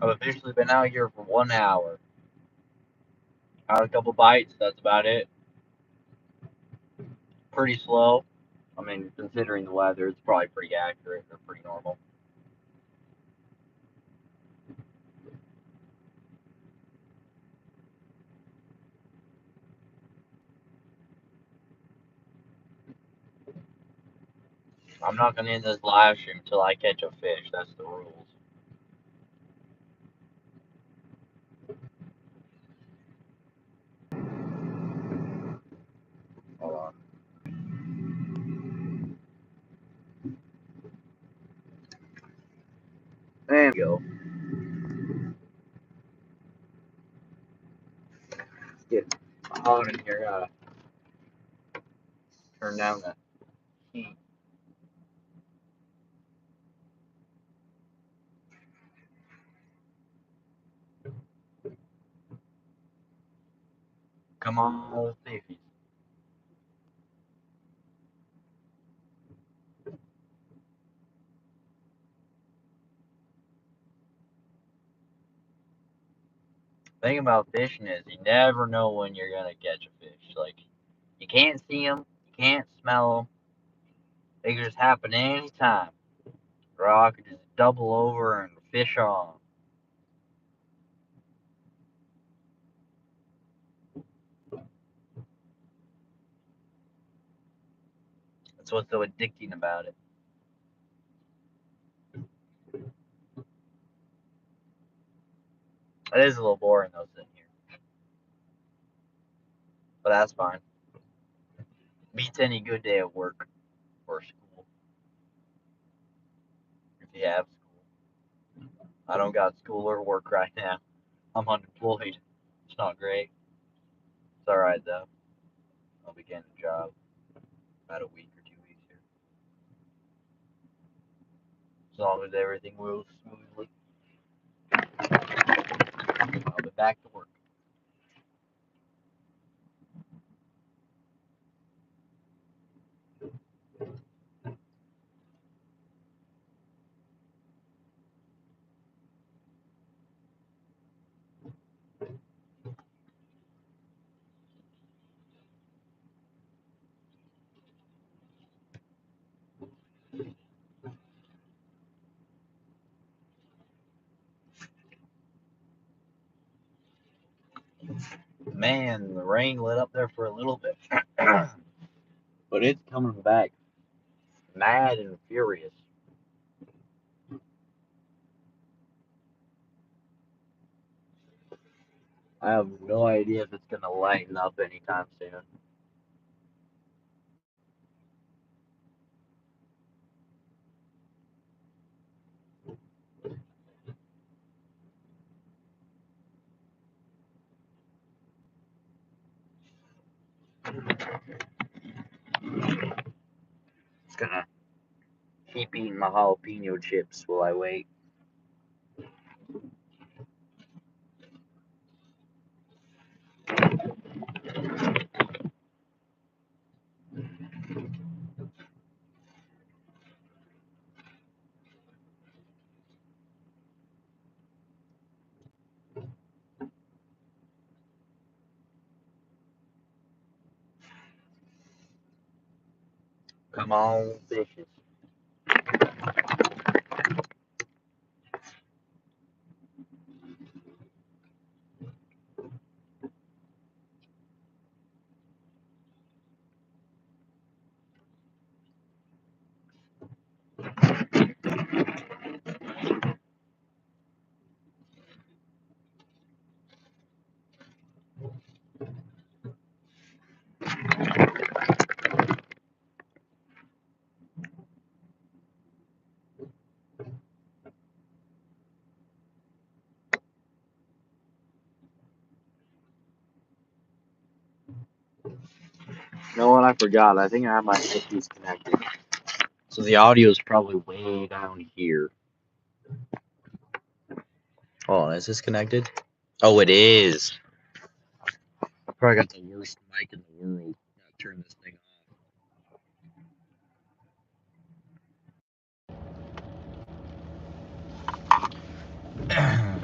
I've officially been out here for 1 hour. Had a couple bites. That's about it. Pretty slow. I mean, considering the weather, it's probably pretty accurate or pretty normal. I'm not gonna end this live stream until I catch a fish. That's the rules. Hold on. There we go. It's getting hot in here. Gotta turn down the heat. Come on, fishies. Thing about fishing is you never know when you're gonna catch a fish. Like, you can't see them, you can't smell them. They can just happen anytime. Rock could just double over and fish on. That's what's so addicting about it. It is a little boring though sitting here, but that's fine. Beats any good day at work or school if you have school. I don't got school or work right now. I'm unemployed. It's not great. It's all right though. I'll be getting a job about a week or 2 weeks here, as long as everything moves smoothly. I'll be back to work. Man, the rain lit up there for a little bit, but it's coming back mad and furious. I have no idea if it's gonna lighten up anytime soon. It's gonna keep eating my jalapeno chips while I wait. Come on, fishes. You know what? I forgot. I think I have my headpiece connected. So the audio is probably way down here. Oh, is this connected? Oh, it is. I probably got the worst mic in the world. Gotta turn this thing off.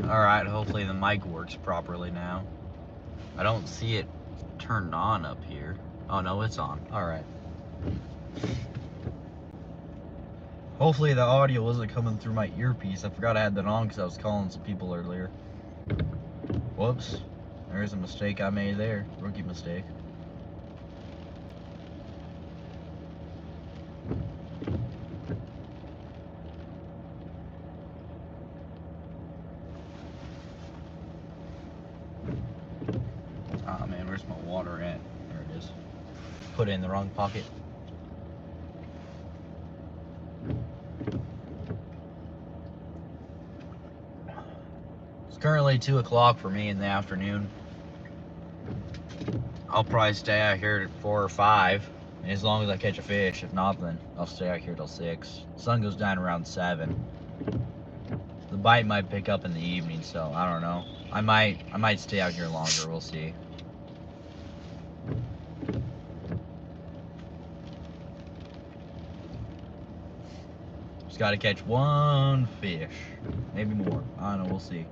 Alright, hopefully the mic works properly now. I don't see it turned on up here. Oh no, it's on. Alright. Hopefully the audio wasn't coming through my earpiece. I forgot I had that on because I was calling some people earlier. Whoops. There's a mistake I made there. Rookie mistake. Ah man, where's my water at? There it is. Put it in the wrong pocket. It's currently 2 o'clock for me in the afternoon. I'll probably stay out here at 4 or 5, as long as I catch a fish. If not, then I'll stay out here till 6. The sun goes down around 7. The bite might pick up in the evening, so I don't know. I might stay out here longer. We'll see. Just got to catch one fish. Maybe more. I don't know. We'll see.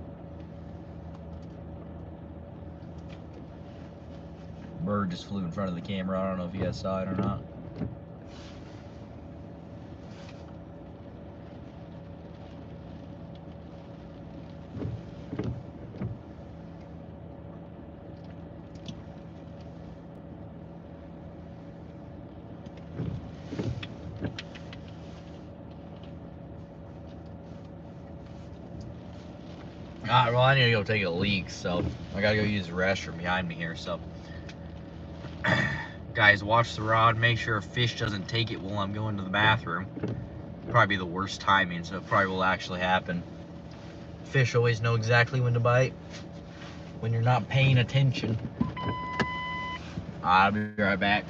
Bird just flew in front of the camera. I don't know if you guys saw it or not. Alright, well, I need to go take a leak, so I gotta go use the restroom behind me here, so. Guys, watch the rod, make sure a fish doesn't take it while I'm going to the bathroom. Probably the worst timing, so it probably will actually happen. Fish always know exactly when to bite when you're not paying attention. I'll be right back.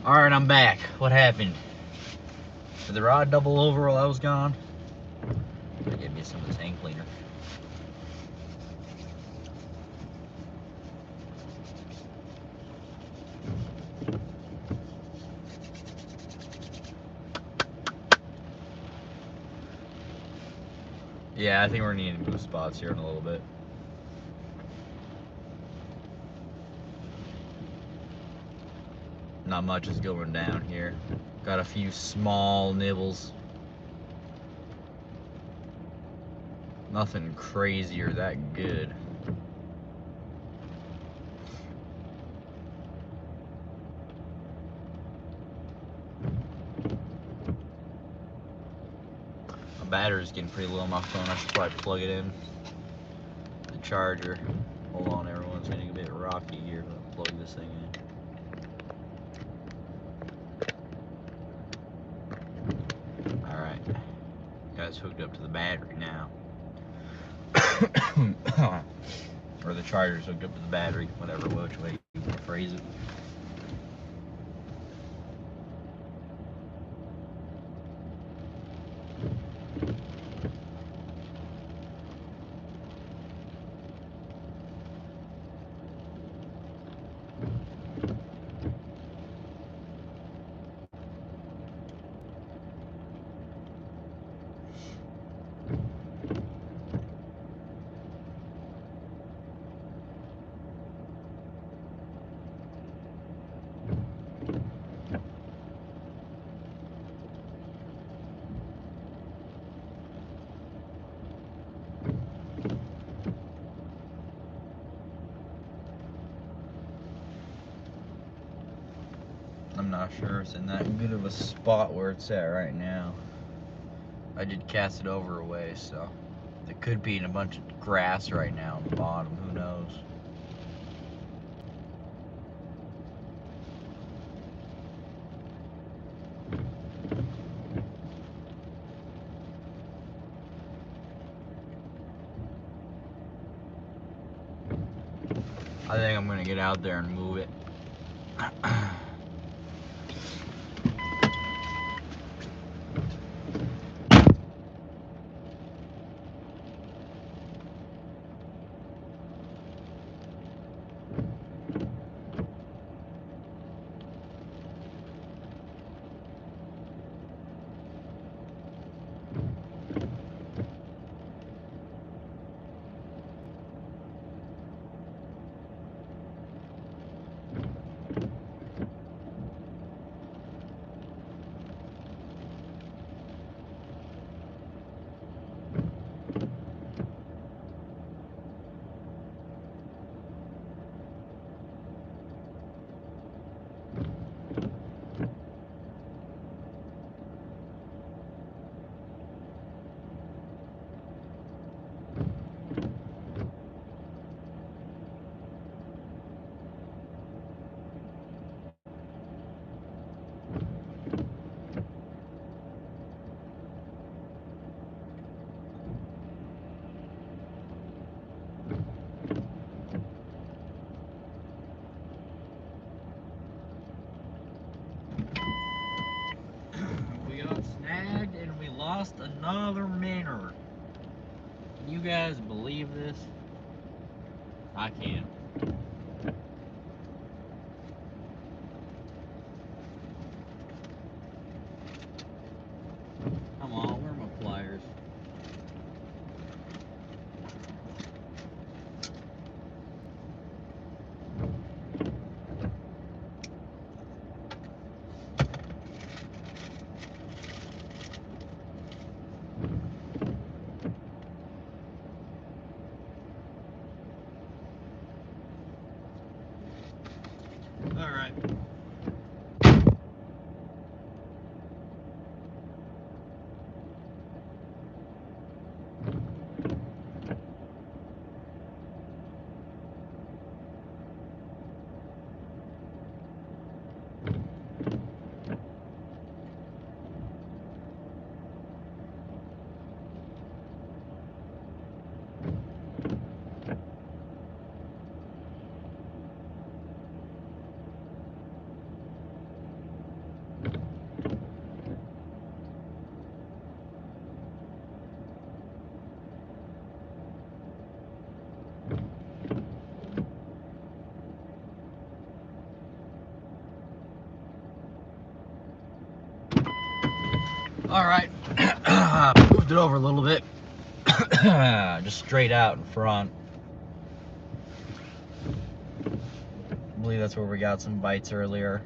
Alright, I'm back. What happened? Did the rod double over while I was gone? Give me some of this hand cleaner. Yeah, I think we're needing to move spots here in a little bit. Not much is going down here. Got a few small nibbles. Nothing crazy or that good. My battery's getting pretty low on my phone. I should probably plug it in. The charger. Hold on, everyone's getting a bit rocky here. I'll plug this thing in. Alright. Guys hooked up to the battery now. Or the charger's hooked up to the battery, whatever which way you want to phrase it. I'm not sure it's in that good of a spot where it's at right now. I did cast it over a way, so it could be in a bunch of grass right now on the bottom. Who knows? I think I'm gonna get out there and move it. another minute. Can you guys believe this? I can. Come on, where are my pliers? All right. All right. Moved it over a little bit. Just straight out in front. I believe that's where we got some bites earlier.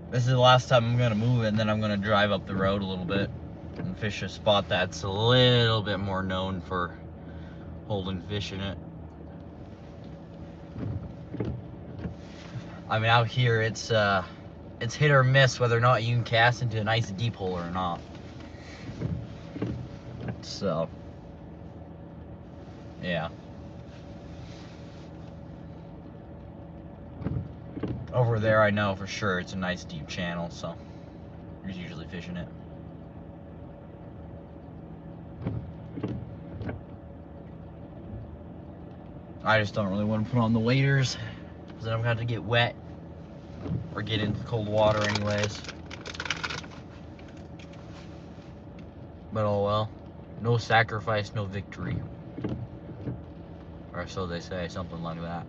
This is the last time I'm gonna move it, and then I'm gonna drive up the road a little bit and fish a spot that's a little bit more known for holding fish in it. I mean, out here it's hit or miss whether or not you can cast into a nice deep hole or not. So, yeah. Over there, I know for sure it's a nice deep channel, so there's usually fish in it. I just don't really want to put on the waders, because then I'm going to get wet or get into the cold water anyways. But oh well. No sacrifice, no victory. Or so they say, something like that.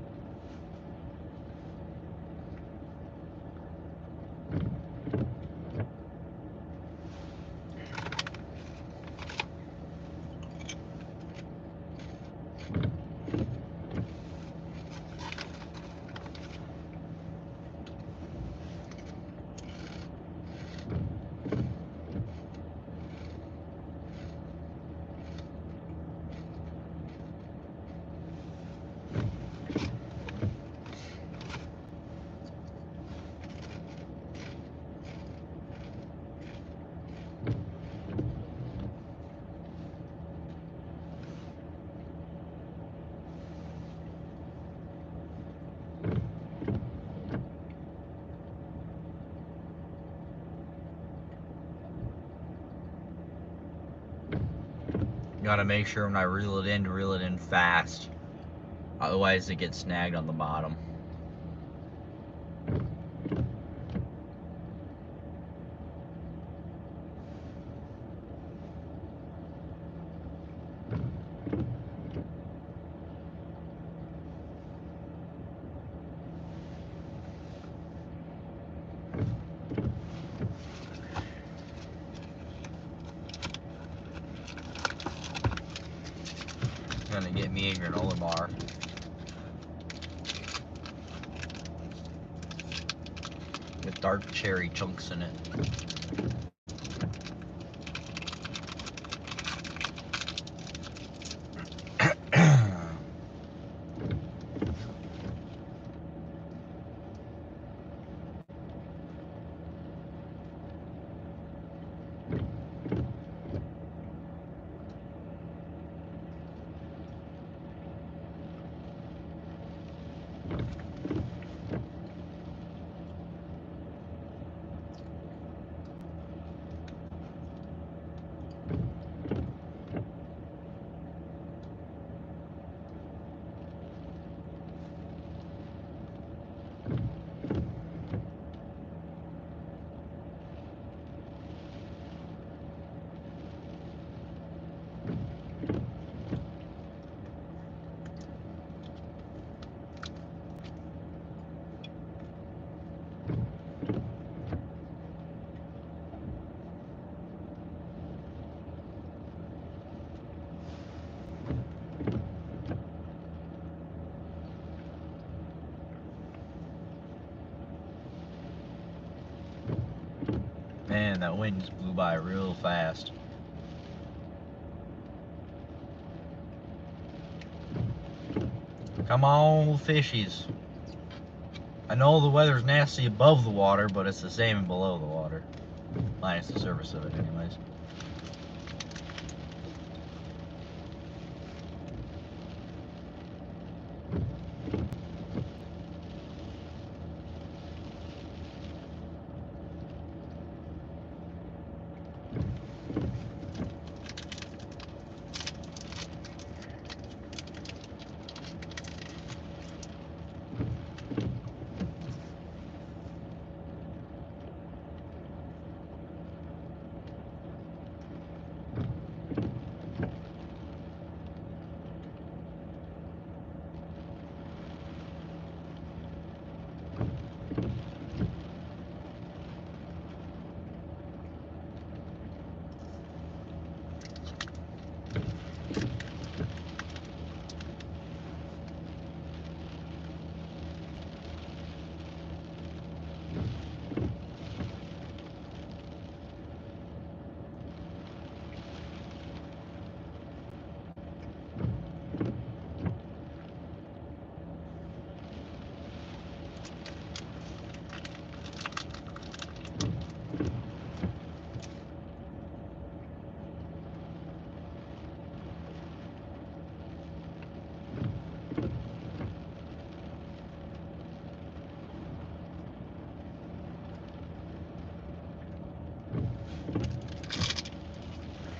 Gotta make sure when I reel it in, to reel it in fast. Otherwise it gets snagged on the bottom. Gonna get me a granola bar. With dark cherry chunks in it. that wind just blew by real fast. Come on, fishies. I know the weather's nasty above the water, but it's the same below the water. Minus the surface of it, anyways.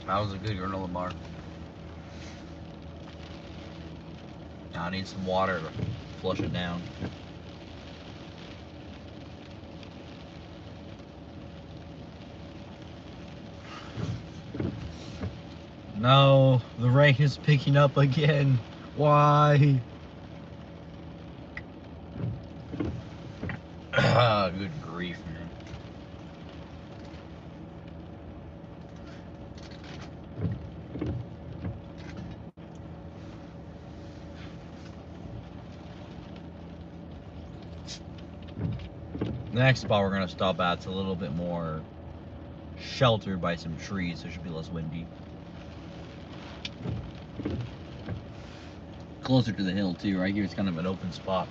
That was a good granola bar. Now I need some water to flush it down. No, the rain is picking up again. Why? Good grief, man. The next spot we're gonna stop at's a little bit more sheltered by some trees, so it should be less windy. Closer to the hill too. Right here it's kind of an open spot.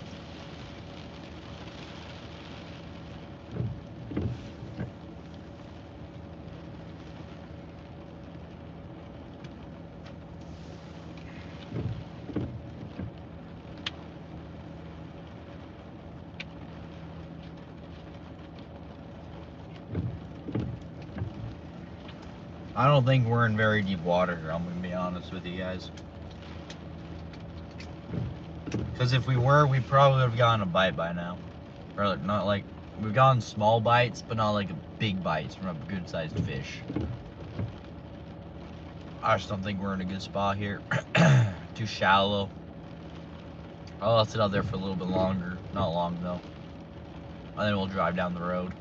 I don't think we're in very deep water here, I'm gonna be honest with you guys. Because if we were, we probably would have gotten a bite by now. Or not like, we've gotten small bites, but not like big bites from a good sized fish. I just don't think we're in a good spot here. Too shallow. I'll sit out there for a little bit longer. Not long though. And then we'll drive down the road.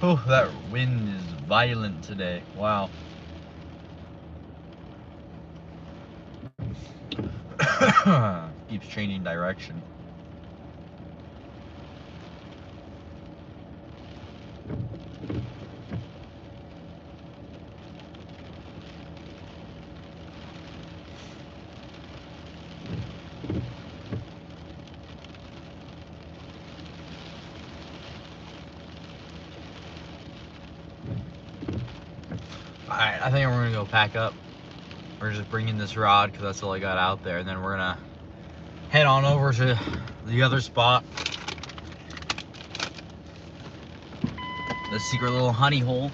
Oh, that wind is violent today. Wow. Keeps changing direction. Alright, I think we're gonna go pack up. We're just bringing this rod because that's all I got out there, and then we're gonna head on over to the other spot. The secret little honey hole.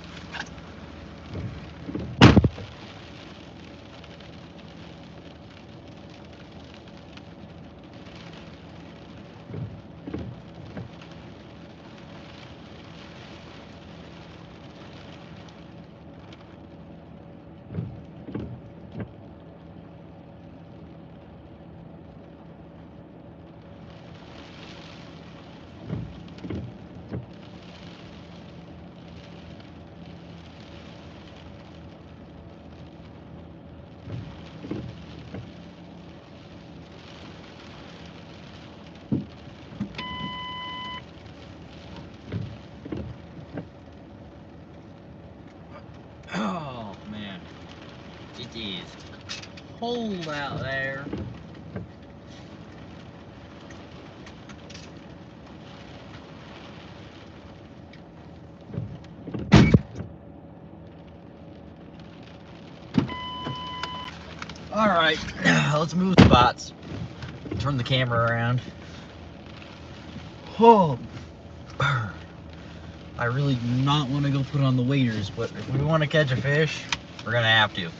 is cold out there. Alright, let's move spots. Turn the camera around. Oh, I really do not want to go put on the waders, but if we want to catch a fish, we're going to have to.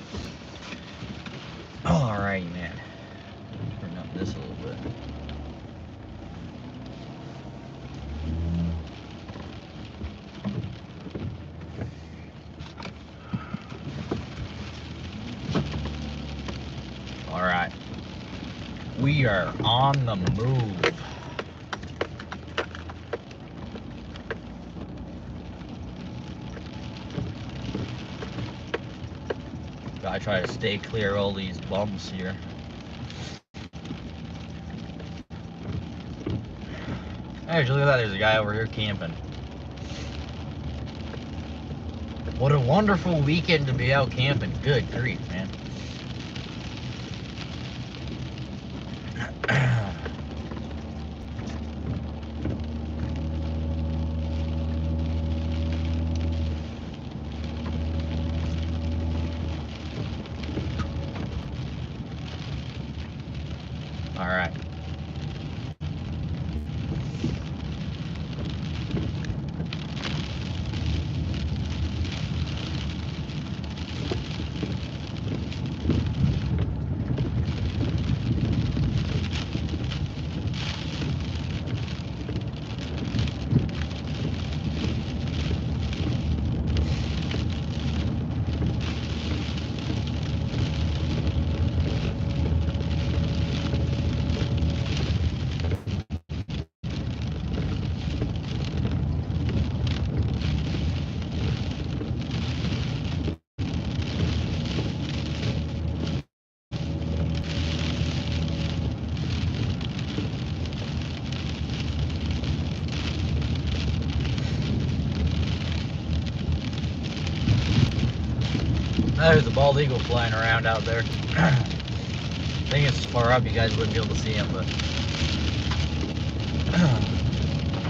Alright, man. Turn up this a little bit. Alright. We are on the move. Gotta try to stay clear of all these bumps here. Actually, look at that, there's a guy over here camping. What a wonderful weekend to be out camping. Good grief, man. Alright. There's a bald eagle flying around out there. I think it's far up, you guys wouldn't be able to see him, but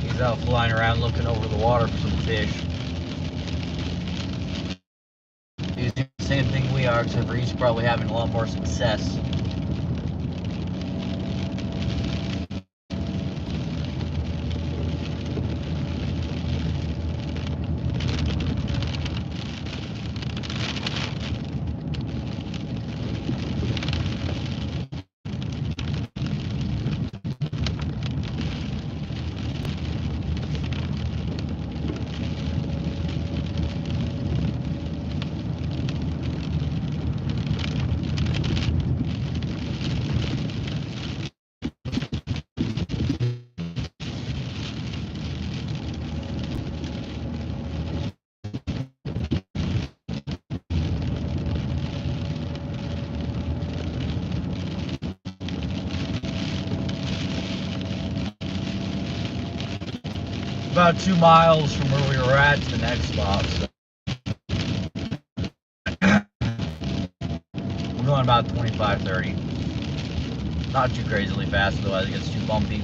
he's out flying around looking over the water for some fish. He's doing the same thing we are, except for he's probably having a lot more success. About 2 miles from where we were at to the next spot. So we're going about 25, 30. Not too crazily fast, otherwise it gets too bumpy.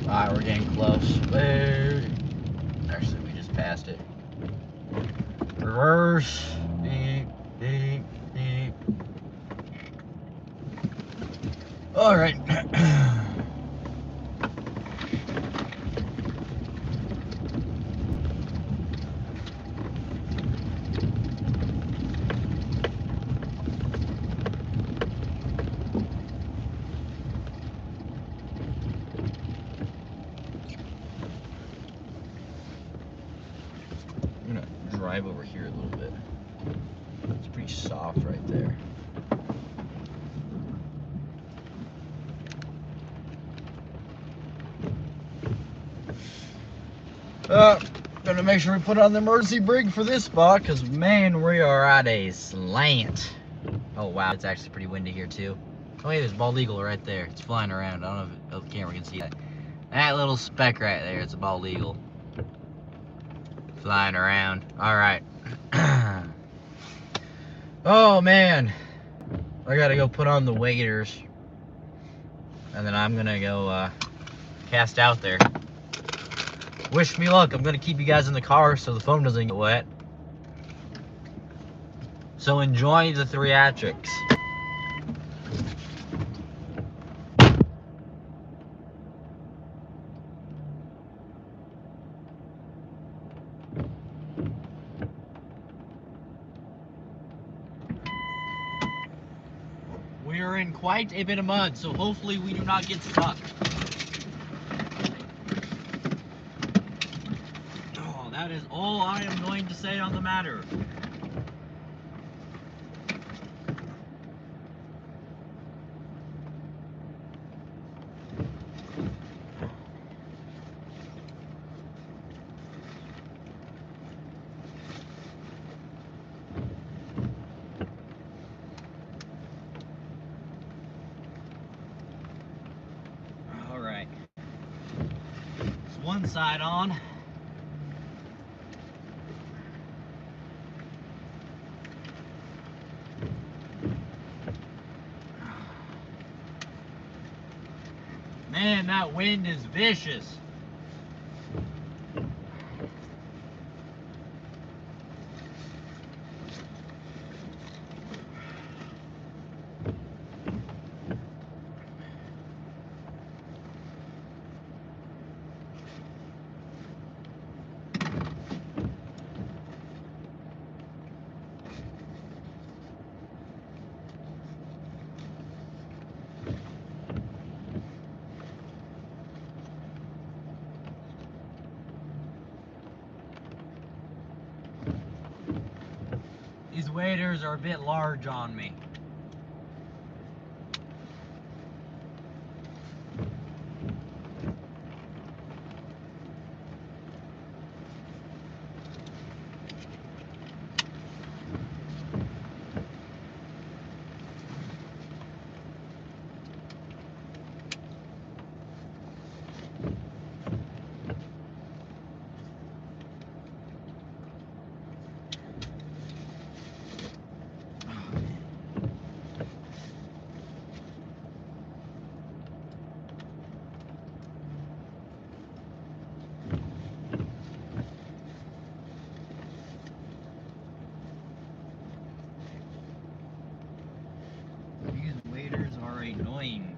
Alright, we're getting close. Actually, we just passed it. Reverse. Beep, beep, beep. Alright. I'm gonna drive over here a little bit. It's pretty soft right there. Gonna make sure we put on the emergency brake for this spot, because man, we are at a slant. Oh wow, it's actually pretty windy here too. Oh hey, there's bald eagle right there. It's flying around. I don't know if the camera can see that. That little speck right there, it's a bald eagle. Flying around. Alright. Oh man. I gotta go put on the waders. And then I'm gonna go cast out there. Wish me luck. I'm gonna keep you guys in the car so the phone doesn't get wet. So enjoy the theatrics. We are in quite a bit of mud, so hopefully we do not get stuck. Oh, that is all I am going to say on the matter. Alright. It's one side on. Man, that wind is vicious. These waders are a bit large on me. These waders are annoying.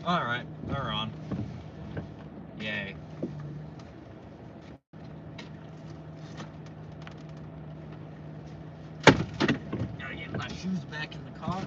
Alright, they're on. Yay. Gotta get my shoes back in the car.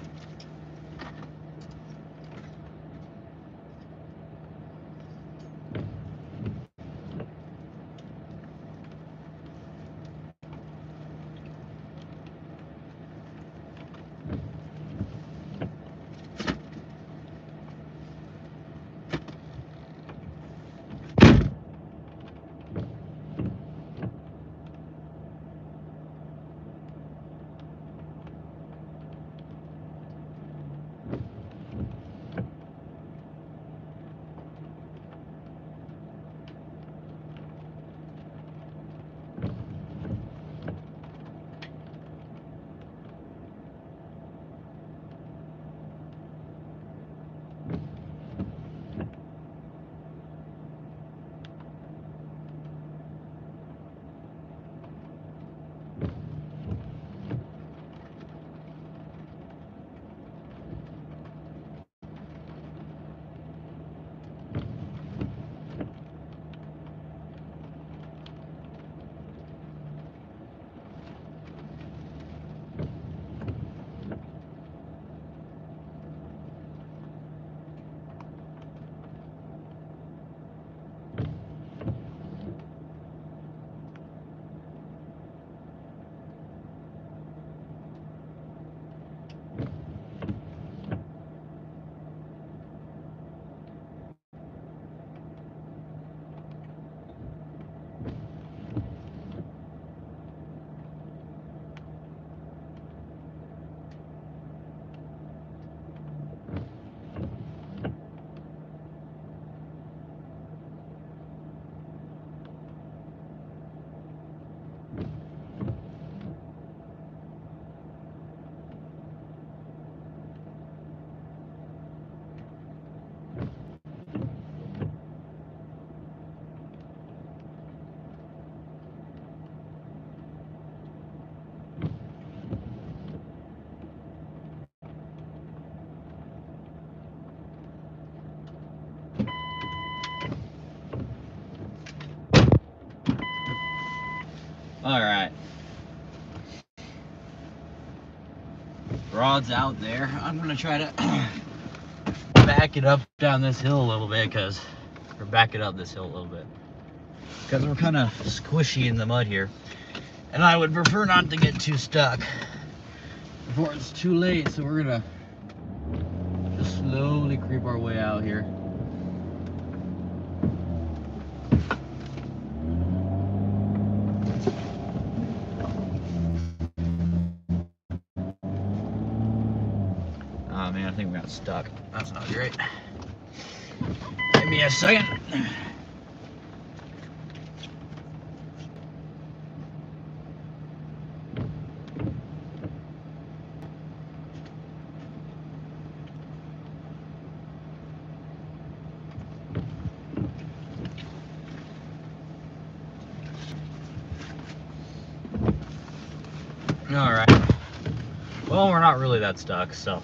rod's out there. I'm gonna try to back it up down this hill a little bit, or back it up this hill a little bit, because we're kind of squishy in the mud here, and I would prefer not to get too stuck before it's too late. So we're gonna just slowly creep our way out here. Oh man, I think we got stuck. That's not great. Give me a second. All right. Well, we're not really that stuck, so.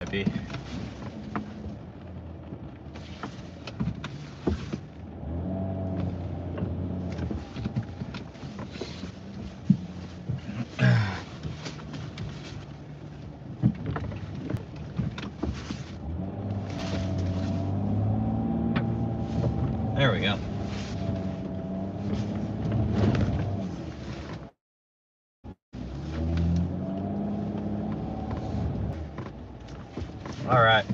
Might be. There we go. All right.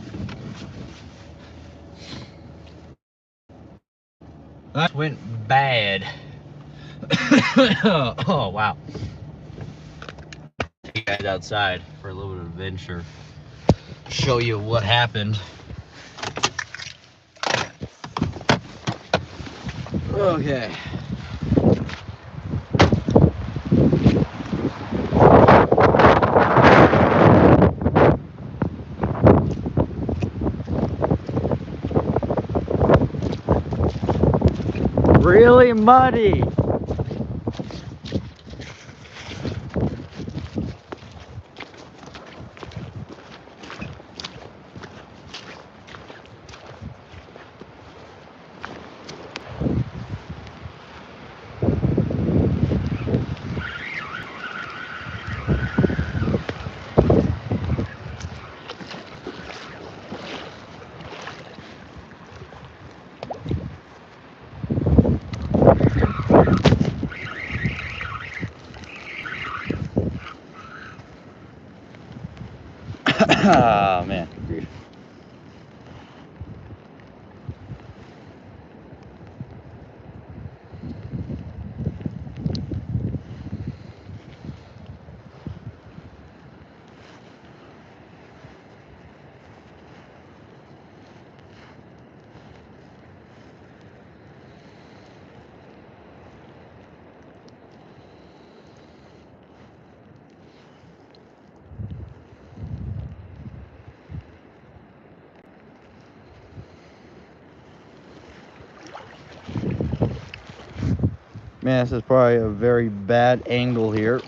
That went bad. Oh, wow. Take you guys outside for a little bit of adventure. Show you what happened. Okay. Really muddy. Oh man. Man, this is probably a very bad angle here.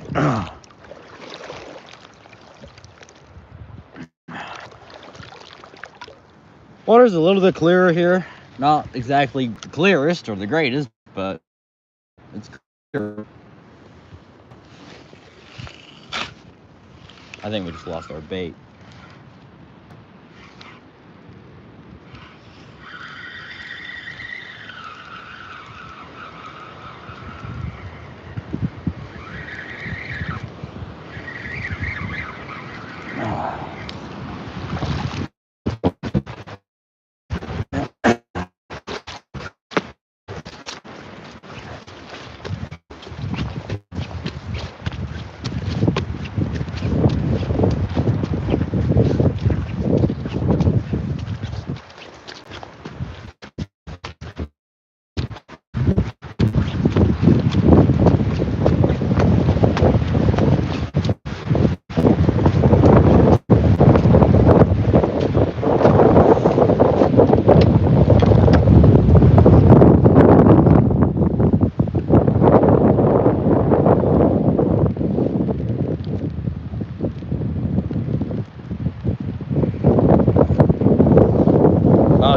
Water's a little bit clearer here. Not exactly the clearest or the greatest, but it's clear. I think we just lost our bait.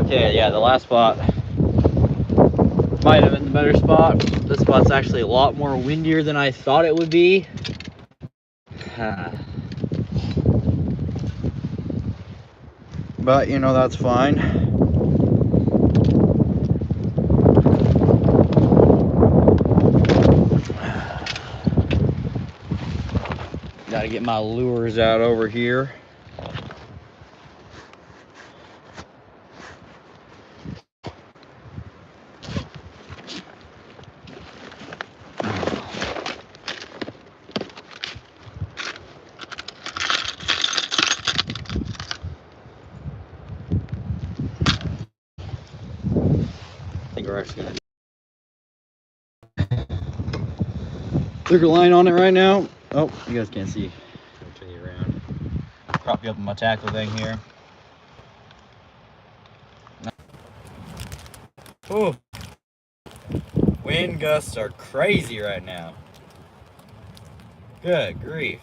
Okay, yeah, the last spot Might have been the better spot. This spot's actually a lot more windier than I thought it would be. But, you know, that's fine. Gotta get my lures out over here. I think we're actually gonna hook a line on it right now. Oh, you guys can't see. I'll turn you around. Prop you up in my tackle thing here. Oh, wind gusts are crazy right now. Good grief.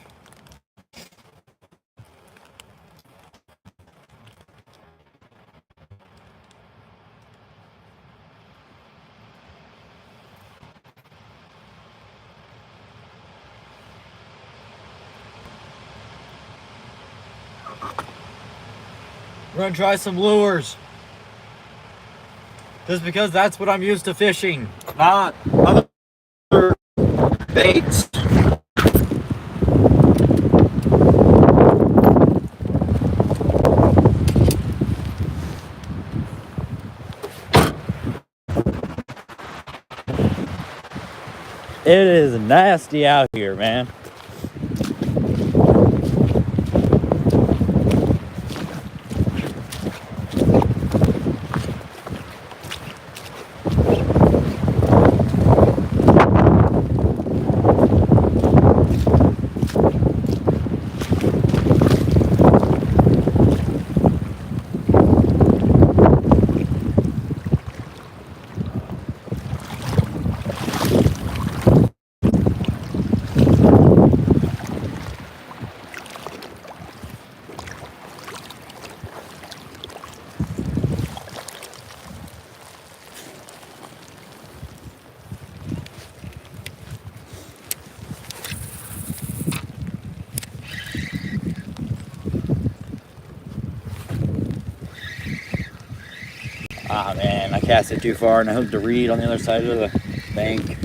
We're gonna try some lures. Just because that's what I'm used to fishing, not other baits. It is nasty out here, man. Ah, man, I cast it too far and I hooked a reed on the other side of the bank.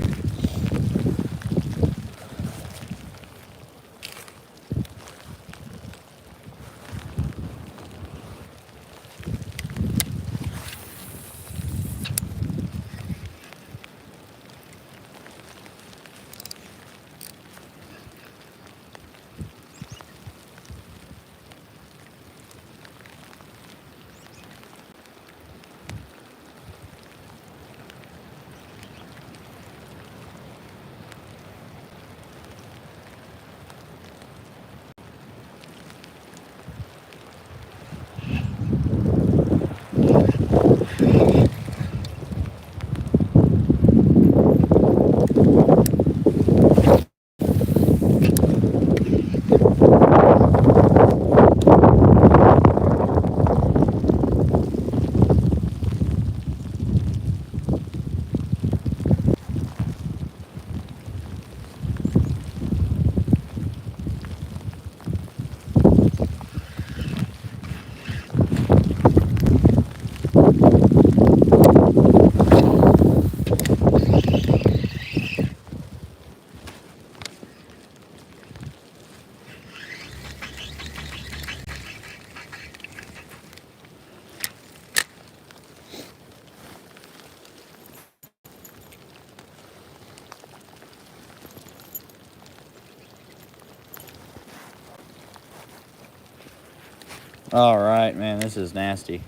All right, man, this is nasty.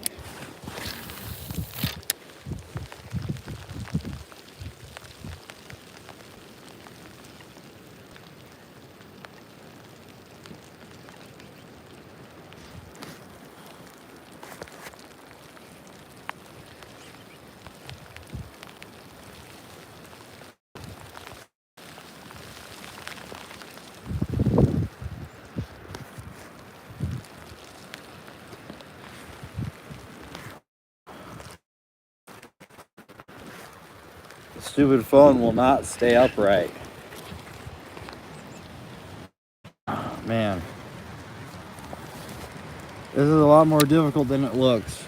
Stupid phone will not stay upright. Man. This is a lot more difficult than it looks.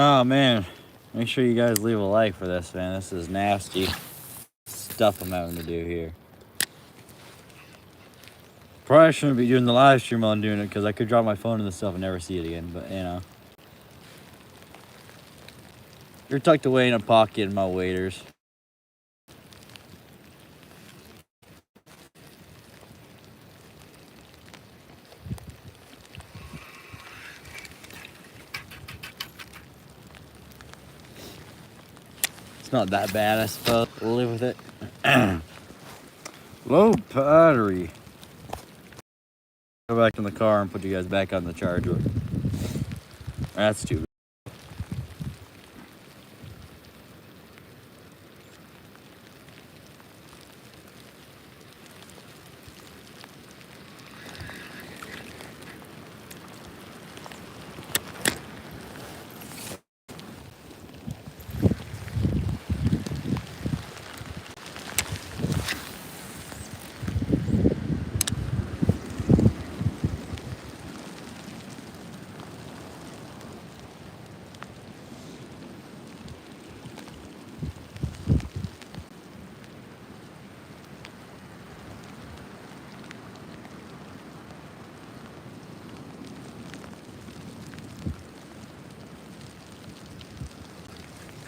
Oh man, make sure you guys leave a like for this, man. This is nasty stuff I'm having to do here. Probably shouldn't be doing the live stream while I'm doing it because I could drop my phone in the stuff and never see it again, but you know. You're tucked away in a pocket in my waders. It's not that bad, I suppose. We'll live with it. Low battery. Go back in the car and put you guys back on the charger. That's too bad.